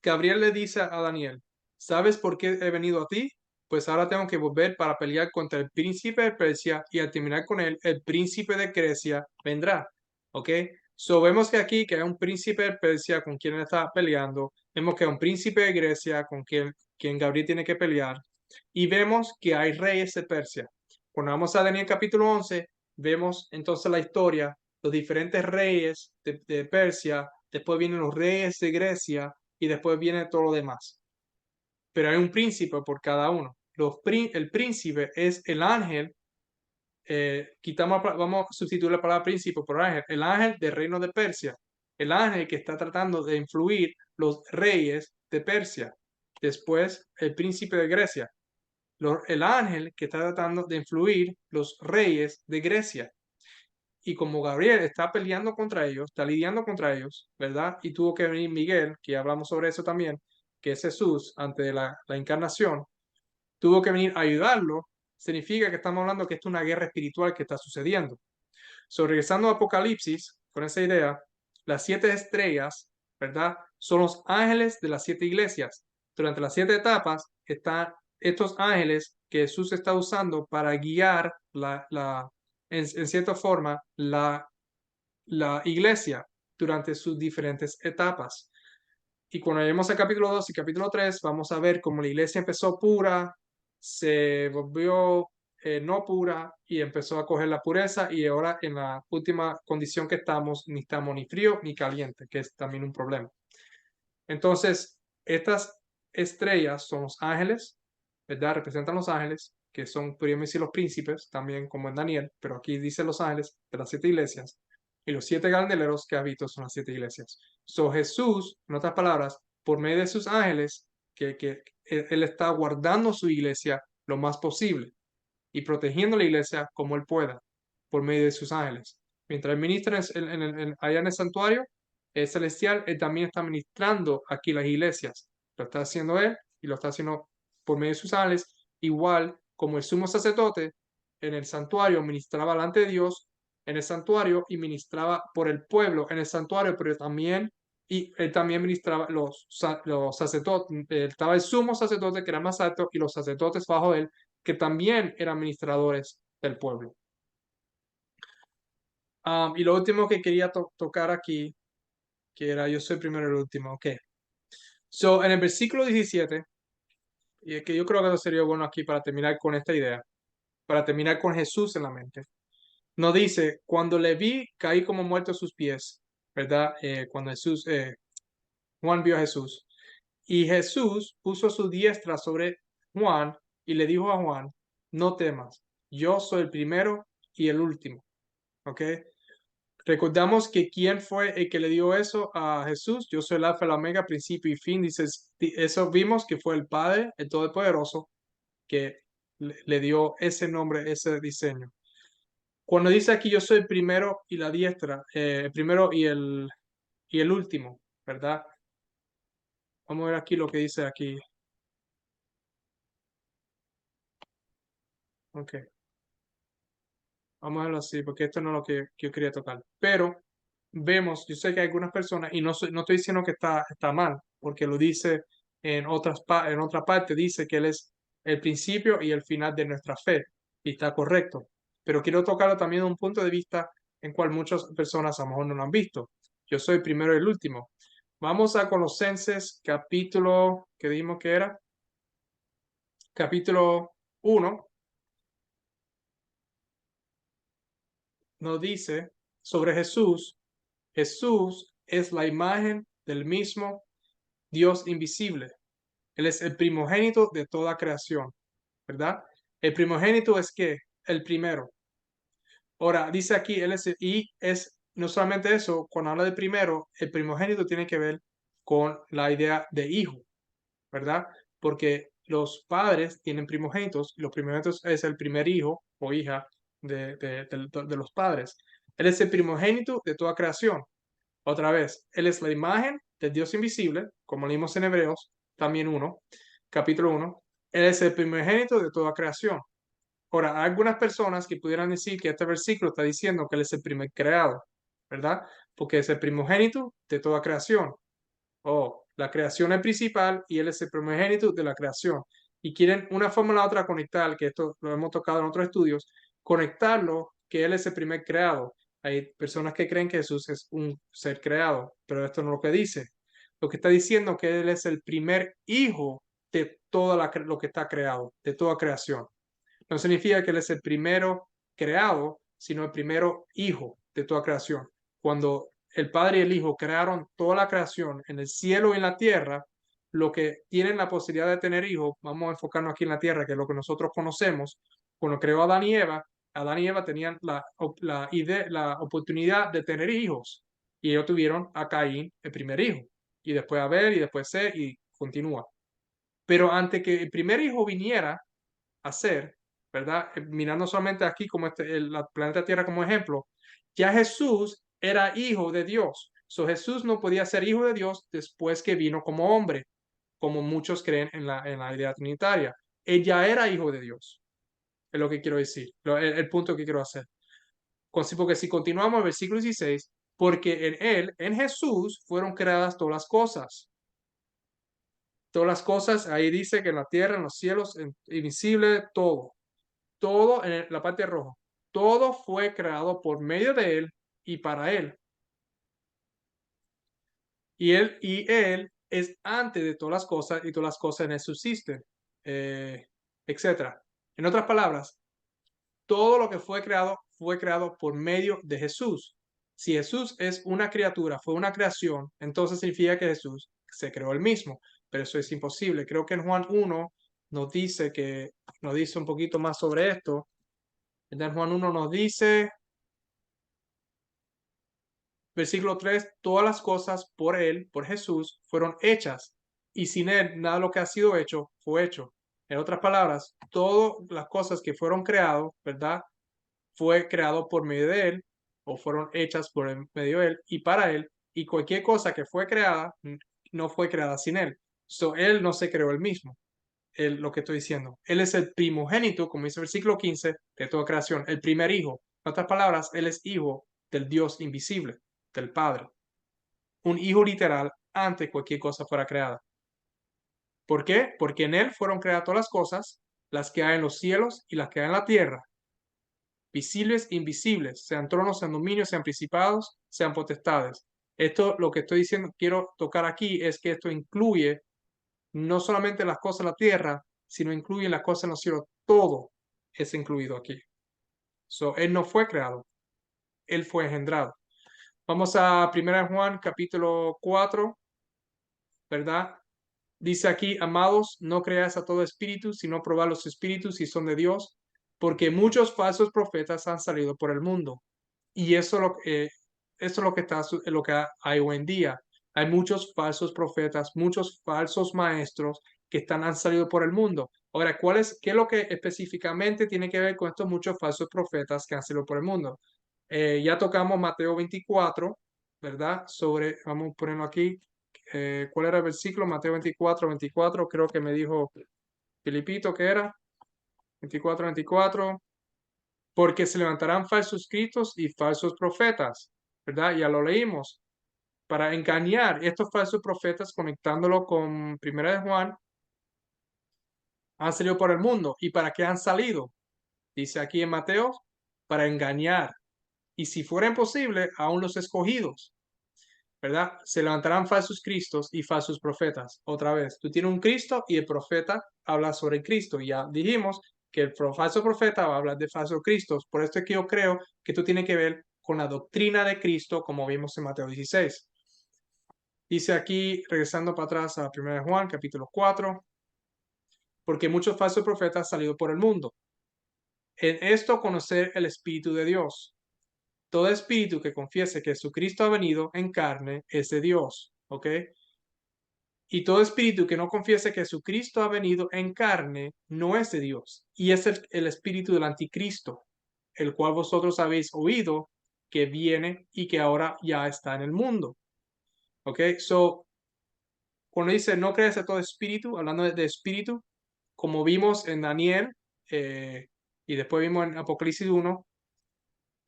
Gabriel le dice a Daniel, ¿sabes por qué he venido a ti? Pues ahora tengo que volver para pelear contra el príncipe de Persia y al terminar con él, el príncipe de Grecia vendrá. ¿Ok? So vemos que aquí que hay un príncipe de Persia con quien él está peleando. Vemos que hay un príncipe de Grecia con quien Gabriel tiene que pelear. Y vemos que hay reyes de Persia. Cuando vamos a Daniel capítulo 11, vemos entonces la historia, los diferentes reyes de Persia, después vienen los reyes de Grecia y después viene todo lo demás. Pero hay un príncipe por cada uno. El príncipe es el ángel. Vamos a sustituir la palabra príncipe por ángel. El ángel del reino de Persia. El ángel que está tratando de influir los reyes de Persia. Después, el príncipe de Grecia. El ángel que está tratando de influir los reyes de Grecia. Y como Gabriel está peleando contra ellos, está lidiando contra ellos, ¿verdad? Y tuvo que venir Miguel, que hablamos sobre eso también, que es Jesús ante la encarnación, tuvo que venir a ayudarlo, significa que estamos hablando que esto es una guerra espiritual que está sucediendo. Regresando a Apocalipsis, con esa idea, las 7 estrellas, ¿verdad? Son los ángeles de las 7 iglesias. Durante las 7 etapas están estos ángeles que Jesús está usando para guiar en cierta forma la iglesia durante sus diferentes etapas. Y cuando lleguemos al capítulo 2 y capítulo 3, vamos a ver cómo la iglesia empezó pura, se volvió no pura y empezó a coger la pureza, y ahora en la última condición que estamos, ni estamos ni frío ni caliente, que es también un problema. Entonces, estas estrellas son los ángeles, ¿verdad? Representan los ángeles, que son, podríamos decir, los príncipes, también como en Daniel, pero aquí dice los ángeles de las 7 iglesias, y los 7 candeleros que ha visto son las 7 iglesias. Jesús, en otras palabras, por medio de sus ángeles, que él está guardando su iglesia lo más posible y protegiendo la iglesia como él pueda, por medio de sus ángeles. Mientras él ministra allá en el santuario celestial, él también está ministrando aquí las iglesias. Lo está haciendo él y lo está haciendo por medio de sus ángeles, igual como el sumo sacerdote en el santuario ministraba delante de Dios en el santuario y ministraba por el pueblo en el santuario, pero también y él también ministraba los sacerdotes. Estaba el sumo sacerdote que era más alto y los sacerdotes bajo él que también eran administradores del pueblo. Y lo último que quería tocar aquí, que era yo soy primero el último, ok. En el versículo 17, y es que yo creo que eso sería bueno aquí para terminar con esta idea, para terminar con Jesús en la mente. Nos dice, cuando le vi, caí como muerto a sus pies, ¿verdad? Cuando Juan vio a Jesús. Y Jesús puso su diestra sobre Juan y le dijo a Juan, no temas, yo soy el primero y el último. ¿Ok? Recordamos que quién fue el que le dio eso a Jesús. Yo soy el alfa, el omega, principio y fin. Dices, eso vimos que fue el Padre, el Todopoderoso, que le dio ese nombre, ese diseño. Cuando dice aquí yo soy el primero y la diestra, el primero y el último, ¿verdad? Vamos a ver aquí lo que dice aquí. Ok. Vamos a verlo así, porque esto no es lo que yo quería tocar. Pero vemos, yo sé que hay algunas personas, y no estoy diciendo que está mal, porque lo dice en otra parte, dice que Él es el principio y el final de nuestra fe, y está correcto. Pero quiero tocarlo también de un punto de vista en cual muchas personas a lo mejor no lo han visto. Yo soy el primero y el último. Vamos a Colosenses, capítulo, que dijimos que era, capítulo 1. Nos dice sobre Jesús. Jesús es la imagen del mismo Dios invisible. Él es el primogénito de toda creación, ¿verdad? El primogénito es que el primero. Ahora, dice aquí, y es no solamente eso, cuando habla de primero, el primogénito tiene que ver con la idea de hijo, ¿verdad? Porque los padres tienen primogénitos y los primogénitos es el primer hijo o hija de los padres. Él es el primogénito de toda creación. Otra vez, Él es la imagen del Dios invisible, como leímos en Hebreos, también capítulo 1. Él es el primogénito de toda creación. Ahora, hay algunas personas que pudieran decir que este versículo está diciendo que Él es el primer creado, ¿verdad? Porque es el primogénito de toda creación. La creación es principal y Él es el primogénito de la creación. Y quieren una forma o la otra conectar, que esto lo hemos tocado en otros estudios, conectarlo, que Él es el primer creado. Hay personas que creen que Jesús es un ser creado, pero esto no es lo que dice. Lo que está diciendo es que Él es el primer hijo de todo lo que está creado, de toda creación. No significa que Él es el primero creado, sino el primero hijo de toda creación. Cuando el Padre y el Hijo crearon toda la creación en el cielo y en la tierra, lo que tienen la posibilidad de tener hijos, vamos a enfocarnos aquí en la tierra, que es lo que nosotros conocemos, cuando creó Adán y Eva tenían la idea, la oportunidad de tener hijos, y ellos tuvieron a Caín, el primer hijo, y después a Abel, y después Seth, y continúa. Pero antes que el primer hijo viniera a ser, ¿verdad? Mirando solamente aquí como el planeta Tierra como ejemplo, ya Jesús era hijo de Dios. So Jesús no podía ser hijo de Dios después que vino como hombre, como muchos creen en la idea trinitaria. Él ya era hijo de Dios, es lo que quiero decir, el punto que quiero hacer. Porque si continuamos el versículo 16, porque en él, en Jesús, fueron creadas todas las cosas. Todas las cosas, ahí dice que en la tierra, en los cielos, invisible, todo. Todo en la parte roja. Todo fue creado por medio de él y para él. Y él es antes de todas las cosas y todas las cosas en él subsisten, etcétera. En otras palabras, todo lo que fue creado por medio de Jesús. Si Jesús es una criatura, fue una creación, entonces significa que Jesús se creó él mismo. Pero eso es imposible. Creo que en Juan 1 nos dice un poquito más sobre esto. En Juan 1 nos dice, versículo 3, todas las cosas por él, por Jesús, fueron hechas, y sin él nada de lo que ha sido hecho fue hecho. En otras palabras, todas las cosas que fueron creadas, ¿verdad? Fue creado por medio de él, o fueron hechas por medio de él y para él, y cualquier cosa que fue creada no fue creada sin él. So, él no se creó él mismo. Lo que estoy diciendo. Él es el primogénito, como dice el versículo 15, de toda creación, el primer hijo. En otras palabras, él es hijo del Dios invisible, del Padre. Un hijo literal antes cualquier cosa fuera creada. ¿Por qué? Porque en él fueron creadas todas las cosas, las que hay en los cielos y las que hay en la tierra, visibles e invisibles, sean tronos, sean dominios, sean principados, sean potestades. Esto, lo que estoy diciendo, quiero tocar aquí, es que esto incluye no solamente las cosas en la tierra, sino incluye las cosas en los cielos. Todo es incluido aquí. So, él no fue creado, él fue engendrado. Vamos a 1 Juan capítulo 4, ¿verdad? Dice aquí, amados, no creas a todo espíritu, sino probad los espíritus si son de Dios, porque muchos falsos profetas han salido por el mundo. Y eso es lo que lo que hay hoy en día. Hay muchos falsos profetas, muchos falsos maestros han salido por el mundo. Ahora, ¿qué es lo que específicamente tiene que ver con estos muchos falsos profetas que han salido por el mundo? Ya tocamos Mateo 24, ¿verdad? Vamos a ponerlo aquí. ¿Cuál era el versículo? Mateo 24, creo que me dijo Filipito que era. 24. Porque se levantarán falsos cristos y falsos profetas, ¿verdad? Ya lo leímos. Para engañar estos falsos profetas, conectándolo con Primera de Juan, han salido por el mundo. ¿Y para qué han salido? Dice aquí en Mateo, para engañar. Y si fuera imposible, aún los escogidos, ¿verdad? Se levantarán falsos cristos y falsos profetas. Otra vez, tú tienes un Cristo y el profeta habla sobre Cristo. Y ya dijimos que el falso profeta va a hablar de falsos cristos. Por esto es que yo creo que esto tiene que ver con la doctrina de Cristo, como vimos en Mateo 16. Dice aquí, regresando para atrás a 1 Juan, capítulo 4, porque muchos falsos profetas han salido por el mundo. En esto conocer el Espíritu de Dios. Todo espíritu que confiese que Jesucristo ha venido en carne es de Dios, ¿ok? Y todo espíritu que no confiese que Jesucristo ha venido en carne no es de Dios. Y es el espíritu del anticristo, el cual vosotros habéis oído que viene y que ahora ya está en el mundo. ¿Ok? So, cuando dice no crees a todo espíritu, hablando de espíritu, como vimos en Daniel y después vimos en Apocalipsis 1,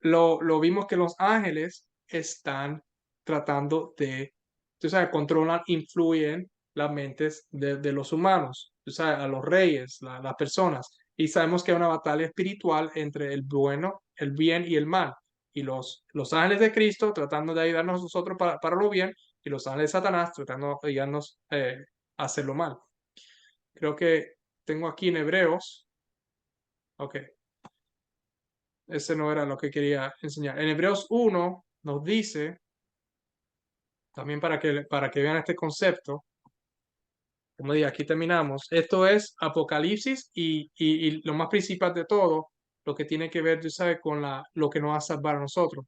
lo vimos que los ángeles están tratando de, tú sabes, controlan, influyen las mentes de los humanos, tú sabes, a los reyes, las personas. Y sabemos que hay una batalla espiritual entre el bueno, el bien y el mal. Y los ángeles de Cristo tratando de ayudarnos a nosotros para lo bien, y los ángeles de Satanás tratando de ayudarnos a hacer lo mal. Creo que tengo aquí en Hebreos. Ok. ese no era lo que quería enseñar. En Hebreos 1 nos dice, también para que vean este concepto, como digo, aquí terminamos. Esto es Apocalipsis y lo más principal de todo, lo que tiene que ver, tú sabes, con lo que nos va a salvar a nosotros.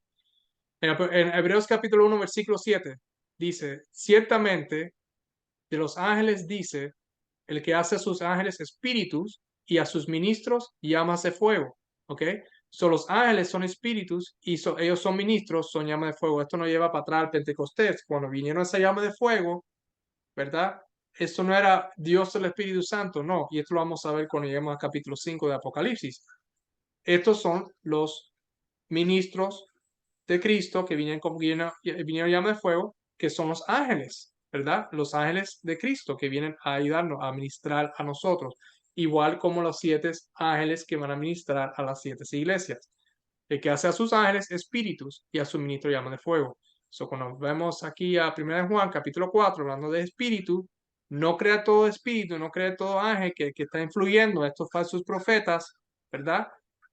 En Hebreos capítulo 1, versículo 7, dice, ciertamente de los ángeles dice, el que hace a sus ángeles espíritus y a sus ministros llamas de fuego. ¿Ok? Los ángeles son espíritus y ellos son ministros, son llamas de fuego. Esto nos lleva para atrás al Pentecostés. Cuando vinieron esa llama de fuego, ¿verdad? Esto no era Dios el Espíritu Santo, no. Y esto lo vamos a ver cuando lleguemos al capítulo 5 de Apocalipsis. Estos son los ministros de Cristo que vinieron llama de fuego, que son los ángeles, ¿verdad? Los ángeles de Cristo que vienen a ayudarnos a ministrar a nosotros, igual como los 7 ángeles que van a ministrar a las 7 iglesias. El que hace a sus ángeles espíritus y a su ministro llama de fuego. Cuando vemos aquí a 1 Juan capítulo 4 hablando de espíritu, no crea todo espíritu, no crea todo ángel que está influyendo a estos falsos profetas, ¿verdad?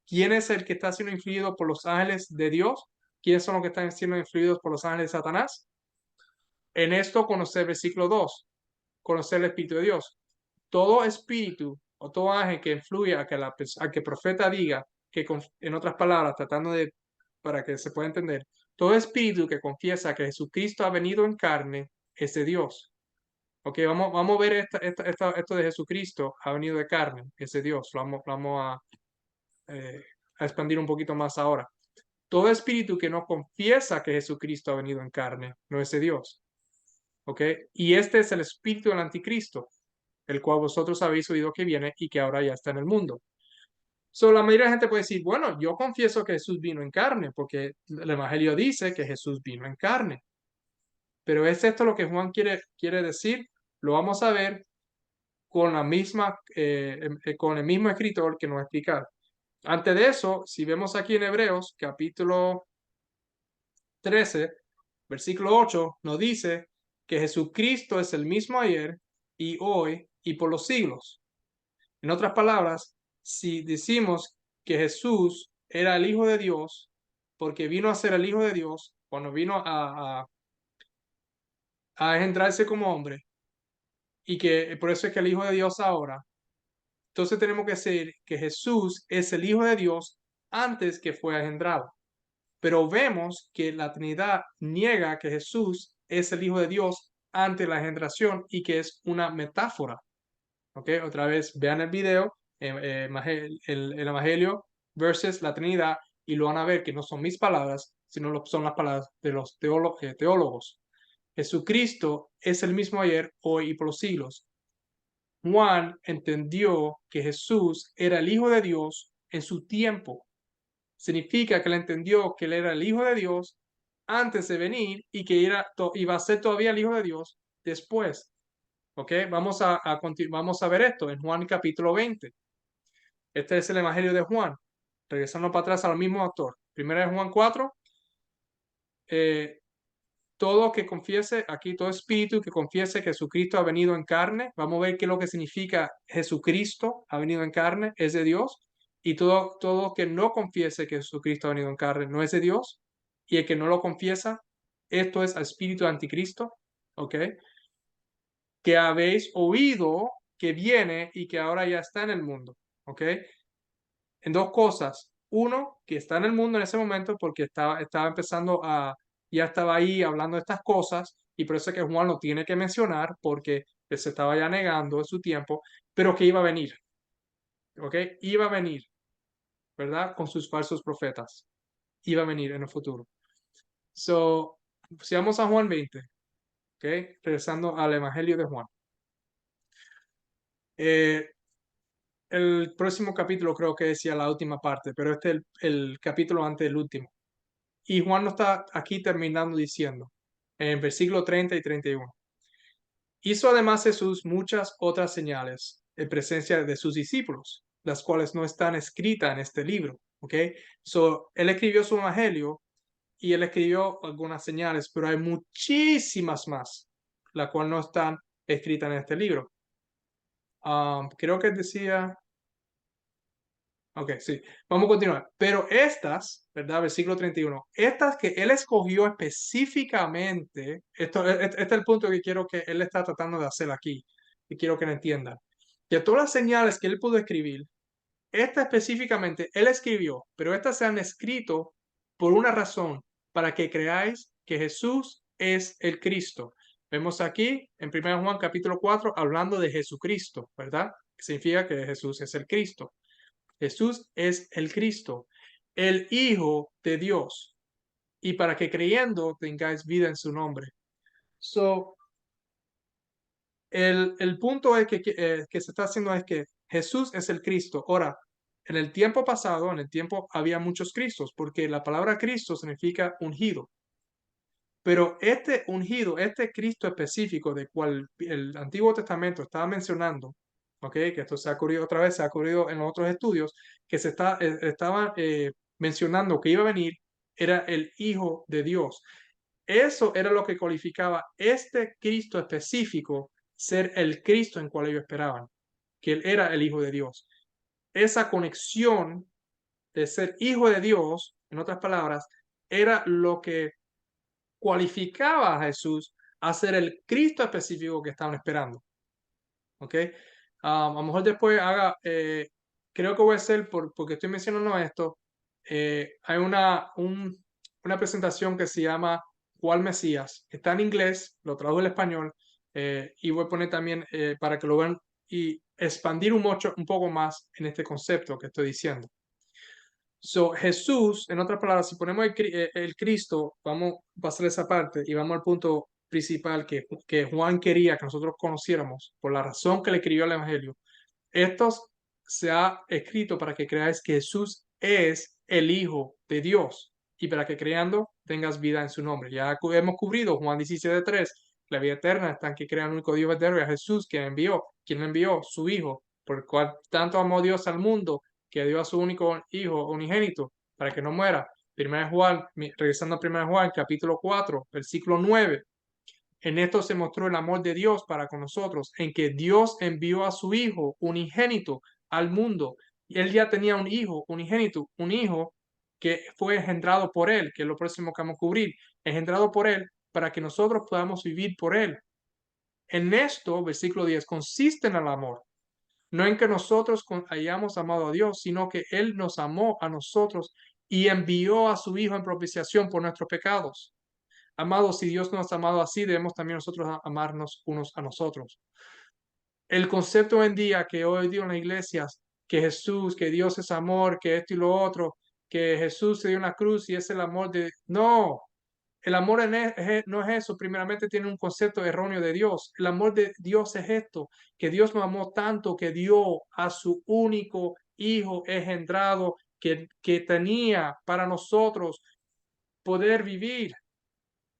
¿Quién es el que está siendo influido por los ángeles de Dios? ¿Quiénes son los que están siendo influidos por los ángeles de Satanás? En esto conocer versículo 2, conocer el Espíritu de Dios. Todo espíritu o todo ángel que influya a que el profeta diga, que en otras palabras, para que se pueda entender, todo espíritu que confiesa que Jesucristo ha venido en carne es de Dios. Ok, vamos a ver esto de Jesucristo ha venido de carne, es de Dios. Vamos a expandir un poquito más ahora. Todo espíritu que no confiesa que Jesucristo ha venido en carne no es de Dios. ¿Ok? Y este es el espíritu del anticristo, el cual vosotros habéis oído que viene y que ahora ya está en el mundo. La mayoría de la gente puede decir, bueno, yo confieso que Jesús vino en carne, porque el Evangelio dice que Jesús vino en carne. Pero ¿es esto lo que Juan quiere decir? Lo vamos a ver con con el mismo escritor que nos va a explicar. Antes de eso, si vemos aquí en Hebreos, capítulo 13, versículo 8, nos dice que Jesucristo es el mismo ayer y hoy y por los siglos. En otras palabras, si decimos que Jesús era el Hijo de Dios, porque vino a ser el Hijo de Dios, cuando vino a engendrarse como hombre, y que por eso es que el Hijo de Dios ahora, entonces tenemos que decir que Jesús es el Hijo de Dios antes que fue engendrado. Pero vemos que la Trinidad niega que Jesús es el Hijo de Dios ante la engendración y que es una metáfora. ¿Ok? Otra vez, vean el video, el Evangelio versus la Trinidad, y lo van a ver que no son mis palabras, sino son las palabras de los teólogos. Jesucristo es el mismo ayer, hoy y por los siglos. Juan entendió que Jesús era el Hijo de Dios en su tiempo. Significa que él entendió que él era el Hijo de Dios antes de venir y que iba a ser todavía el Hijo de Dios después. ¿Ok? Vamos a ver esto en Juan capítulo 20. Este es el Evangelio de Juan. Regresando para atrás al mismo autor. Primera de Juan 4. Todo que confiese, aquí todo espíritu que confiese que Jesucristo ha venido en carne. Vamos a ver qué es lo que significa Jesucristo ha venido en carne, es de Dios. Y todo que no confiese que Jesucristo ha venido en carne no es de Dios. Y el que no lo confiesa, esto es al espíritu anticristo. ¿Ok? Que habéis oído que viene y que ahora ya está en el mundo. ¿Ok? En dos cosas. Uno, que está en el mundo en ese momento porque estaba empezando ya estaba ahí hablando de estas cosas y por eso es que Juan lo tiene que mencionar porque se estaba ya negando en su tiempo, pero que iba a venir. ¿Ok? Iba a venir, ¿verdad? Con sus falsos profetas. Iba a venir en el futuro. Si vamos a Juan 20, ¿ok? Regresando al Evangelio de Juan. Eh, el próximo capítulo creo que decía la última parte, pero este es el capítulo antes del último. Y Juan lo está aquí terminando diciendo, en versículo 30 y 31. Hizo además Jesús muchas otras señales en presencia de sus discípulos, las cuales no están escritas en este libro. ¿Ok? Él escribió su evangelio y él escribió algunas señales, pero hay muchísimas más, las cuales no están escritas en este libro. Creo que decía Ok, sí, vamos a continuar. Pero estas, ¿verdad? Versículo 31, estas que él escogió específicamente, este es el punto que quiero que él está tratando de hacer aquí, y quiero que lo entiendan. Que todas las señales que él pudo escribir, esta específicamente él escribió, pero estas se han escrito por una razón, para que creáis que Jesús es el Cristo. Vemos aquí en 1 Juan capítulo 4 hablando de Jesucristo, ¿verdad? Significa que Jesús es el Cristo. Jesús es el Cristo, el Hijo de Dios, y para que creyendo tengáis vida en su nombre. So, el punto es que se está haciendo es que Jesús es el Cristo. Ahora, en el tiempo pasado, en el tiempo había muchos Cristos, porque la palabra Cristo significa ungido. Pero este ungido, este Cristo específico de cual el Antiguo Testamento estaba mencionando, ¿ok? Que esto se ha ocurrido otra vez, se ha ocurrido en los otros estudios, que estaban mencionando que iba a venir, era el Hijo de Dios. Eso era lo que cualificaba este Cristo específico ser el Cristo en cual ellos esperaban, que él era el Hijo de Dios. Esa conexión de ser Hijo de Dios, en otras palabras, era lo que cualificaba a Jesús a ser el Cristo específico que estaban esperando. ¿Ok? A lo mejor después creo que voy a hacer, porque estoy mencionando esto, hay una presentación que se llama ¿Cuál Mesías? Está en inglés, lo traduzco al español, y voy a poner también para que lo vean y expandir un poco más en este concepto que estoy diciendo. So, Jesús, en otras palabras, si ponemos el Cristo, vamos a pasar esa parte y vamos al punto principal que Juan quería que nosotros conociéramos por la razón que le escribió el Evangelio. Esto se ha escrito para que creáis que Jesús es el Hijo de Dios y para que creando tengas vida en su nombre. Ya hemos cubrido Juan 17:3, la vida eterna está en que crean un único Dios verdadero y a Jesús quien envió su Hijo, por el cual tanto amó Dios al mundo que dio a su único Hijo unigénito para que no muera. Regresando a 1 Juan, capítulo 4, versículo 9. En esto se mostró el amor de Dios para con nosotros, en que Dios envió a su Hijo unigénito al mundo. Y él ya tenía un hijo unigénito, un hijo que fue engendrado por él, que es lo próximo que vamos a cubrir, engendrado por él para que nosotros podamos vivir por él. En esto, versículo 10, consiste en el amor, no en que nosotros hayamos amado a Dios, sino que Él nos amó a nosotros y envió a su Hijo en propiciación por nuestros pecados. Amados, si Dios nos ha amado así, debemos también nosotros amarnos unos a nosotros. El concepto hoy en día que hoy dio en las iglesias, que Jesús, que Dios es amor, que esto y lo otro, que Jesús se dio una cruz y es el amor de... No, el amor no es eso, primeramente tiene un concepto erróneo de Dios. El amor de Dios es esto, que Dios nos amó tanto que dio a su único Hijo engendrado que tenía para nosotros poder vivir.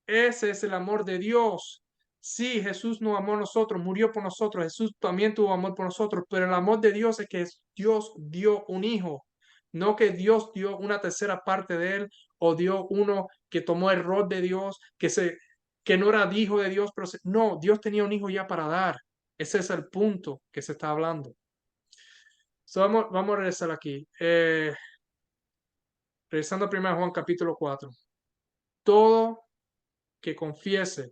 Ese es el amor de Dios. Sí, Jesús nos amó a nosotros, murió por nosotros, Jesús también tuvo amor por nosotros, pero el amor de Dios es que Dios dio un hijo, no que Dios dio una tercera parte de él o dio uno que tomó el rol de Dios, que no era hijo de Dios, pero no, Dios tenía un hijo ya para dar. Ese es el punto que se está hablando. So, vamos a regresar aquí. Regresando a 1 Juan capítulo 4. Todo que confiese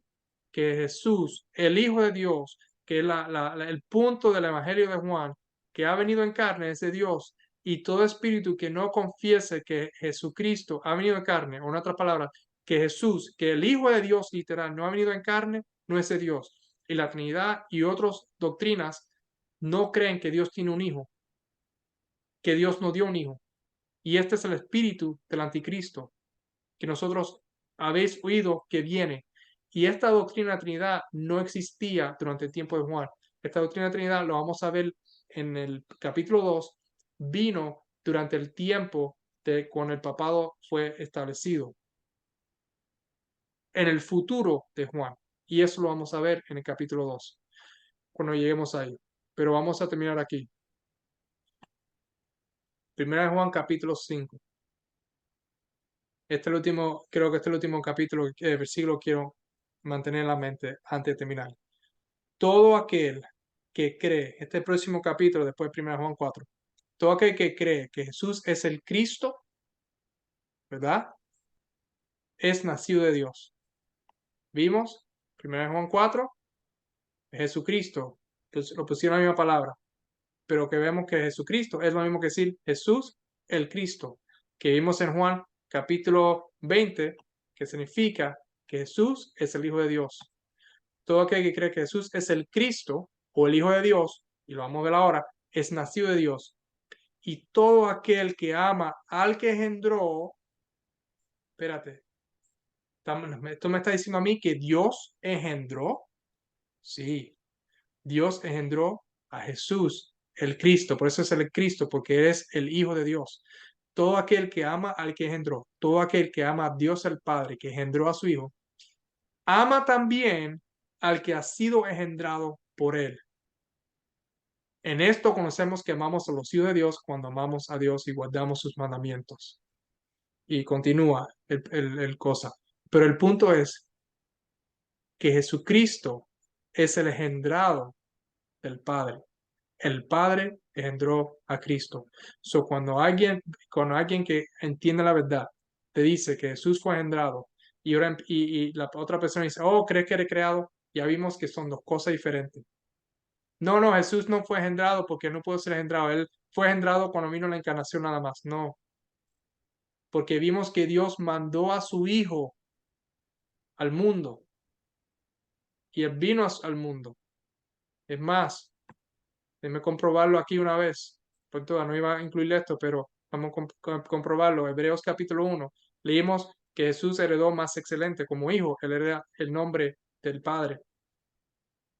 que Jesús, el Hijo de Dios, que es el punto del Evangelio de Juan, que ha venido en carne, es de Dios, y todo espíritu que no confiese que Jesucristo ha venido en carne, o en otras palabras, que Jesús, que el Hijo de Dios literal no ha venido en carne, no es de Dios. Y la Trinidad y otras doctrinas no creen que Dios tiene un hijo, que Dios no dio un hijo. Y este es el espíritu del anticristo, que nosotros habéis oído que viene. Y esta doctrina de Trinidad no existía durante el tiempo de Juan. Esta doctrina de Trinidad, lo vamos a ver en el capítulo 2, vino durante el tiempo de cuando el papado fue establecido, en el futuro de Juan. Y eso lo vamos a ver en el capítulo 2, cuando lleguemos ahí. Pero vamos a terminar aquí. Primera de Juan, capítulo 5. Este es el último, creo que este es el último capítulo, versículo quiero mantener en la mente antes de terminar. Todo aquel que cree, este próximo capítulo después de 1 Juan 4, todo aquel que cree que Jesús es el Cristo, ¿verdad? Es nacido de Dios. ¿Vimos? 1 Juan 4, Jesucristo, pues lo pusieron la misma palabra, pero que vemos que Jesucristo es lo mismo que decir Jesús el Cristo, que vimos en Juan capítulo 20, que significa que Jesús es el Hijo de Dios. Todo aquel que cree que Jesús es el Cristo o el Hijo de Dios, y lo vamos a ver ahora, es nacido de Dios. Y todo aquel que ama al que engendró, espérate, esto me está diciendo a mí que Dios engendró. Sí, Dios engendró a Jesús, el Cristo, por eso es el Cristo, porque es el Hijo de Dios. Todo aquel que ama al que engendró, todo aquel que ama a Dios el Padre, que engendró a su Hijo, ama también al que ha sido engendrado por él. En esto conocemos que amamos a los hijos de Dios cuando amamos a Dios y guardamos sus mandamientos. Y continúa el cosa. Pero el punto es que Jesucristo es el engendrado del Padre. El Padre engendró a Cristo. So, cuando alguien que entiende la verdad te dice que Jesús fue engendrado y la otra persona dice, oh, ¿crees que eres creado? Ya vimos que son dos cosas diferentes. No, no, Jesús no fue engendrado porque no pudo ser engendrado. Él fue engendrado cuando vino la encarnación nada más. No, porque vimos que Dios mandó a su Hijo al mundo y Él vino al mundo. Es más, déjeme comprobarlo aquí una vez. Pues no iba a incluir esto, pero vamos a comprobarlo. Hebreos capítulo 1. Leímos que Jesús heredó más excelente como hijo. Él hereda el nombre del Padre.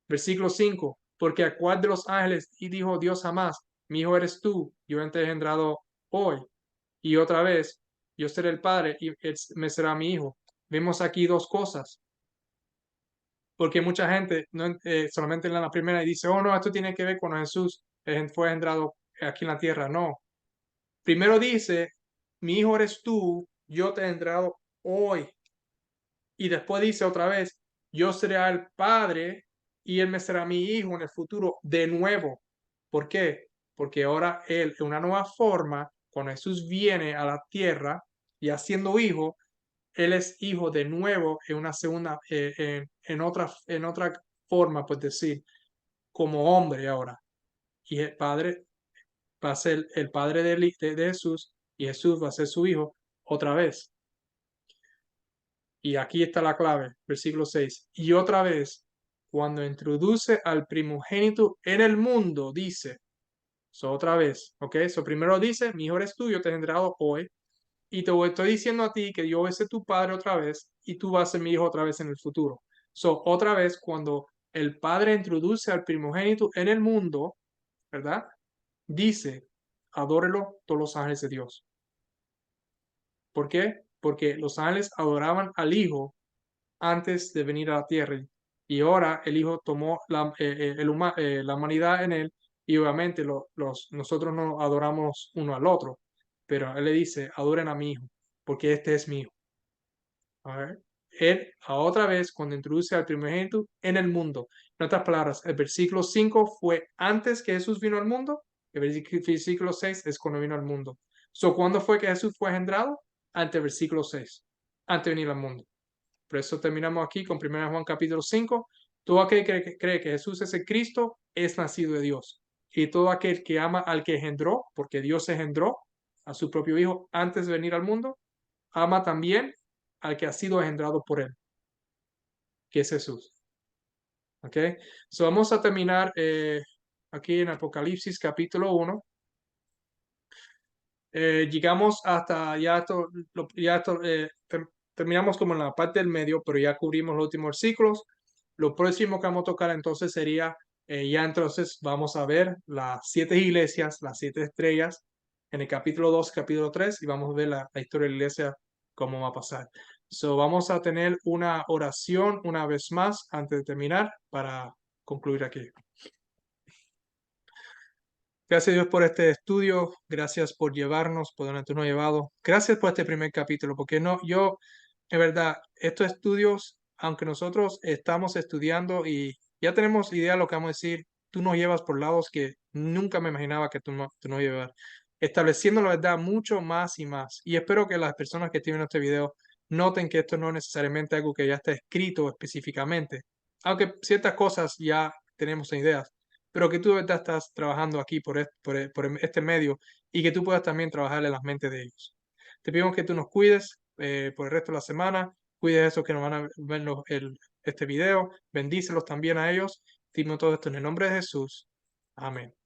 Versículo 5. Porque a cuál de los ángeles y dijo Dios jamás, mi hijo eres tú, yo te he engendrado hoy. Y otra vez, yo seré el Padre y él me será mi hijo. Vemos aquí dos cosas. Porque mucha gente no, solamente en la primera y dice, oh no, esto tiene que ver con Jesús fue engendrado aquí en la tierra. No. Primero dice, mi hijo eres tú, yo te he engendrado hoy. Y después dice otra vez, yo seré el Padre y él me será mi hijo en el futuro de nuevo. ¿Por qué? Porque ahora él, en una nueva forma, cuando Jesús viene a la tierra y haciendo hijo, él es hijo de nuevo en una segunda, en otra forma, pues decir, como hombre ahora. Y el Padre va a ser el Padre de Jesús y Jesús va a ser su hijo otra vez. Y aquí está la clave, versículo 6. Y otra vez, cuando introduce al primogénito en el mundo, dice, otra vez, ¿ok? Primero dice, mi hijo eres tú, yo te he engendrado hoy, y te estoy diciendo a ti que yo voy a ser tu padre otra vez, y tú vas a ser mi hijo otra vez en el futuro. Otra vez, cuando el padre introduce al primogénito en el mundo, ¿verdad? Dice, adórelo todos los ángeles de Dios. ¿Por qué? Porque los ángeles adoraban al hijo antes de venir a la tierra. Y ahora el Hijo tomó la humanidad en él y obviamente nosotros no adoramos uno al otro, pero él le dice, adoren a mi Hijo, porque este es mi Hijo. A ver. Él, a otra vez, cuando introduce al primogénito en el mundo. En otras palabras, el versículo 5 fue antes que Jesús vino al mundo, el versículo 6 es cuando vino al mundo. ¿Cuándo fue que Jesús fue engendrado? Ante el versículo 6, antes de venir al mundo. Por eso terminamos aquí con 1 Juan capítulo 5. Todo aquel que cree que Jesús es el Cristo es nacido de Dios. Y todo aquel que ama al que engendró, porque Dios engendró a su propio Hijo antes de venir al mundo, ama también al que ha sido engendrado por él, que es Jesús. ¿Ok? Vamos a terminar aquí en Apocalipsis capítulo 1. Llegamos hasta terminamos como en la parte del medio, pero ya cubrimos los últimos versículos. Lo próximo que vamos a tocar entonces sería, ya entonces vamos a ver las 7 iglesias, las 7 estrellas, en el capítulo 2, capítulo 3, y vamos a ver la historia de la iglesia, cómo va a pasar. Vamos a tener una oración una vez más antes de terminar para concluir aquí. Gracias Dios por este estudio, gracias por llevarnos, por donde tú nos has llevado. Gracias por este primer capítulo, porque no, yo, en verdad, estos estudios, aunque nosotros estamos estudiando y ya tenemos idea de lo que vamos a decir, tú nos llevas por lados que nunca me imaginaba que tú nos llevas, estableciendo la verdad mucho más y más. Y espero que las personas que estén viendo este video noten que esto no es necesariamente algo que ya está escrito específicamente, aunque ciertas cosas ya tenemos en ideas, pero que tú de verdad estás trabajando aquí por este medio y que tú puedas también trabajar en las mentes de ellos. Te pedimos que tú nos cuides por el resto de la semana, cuides a esos que nos van a ver este video, bendícelos también a ellos. Dime todo esto en el nombre de Jesús. Amén.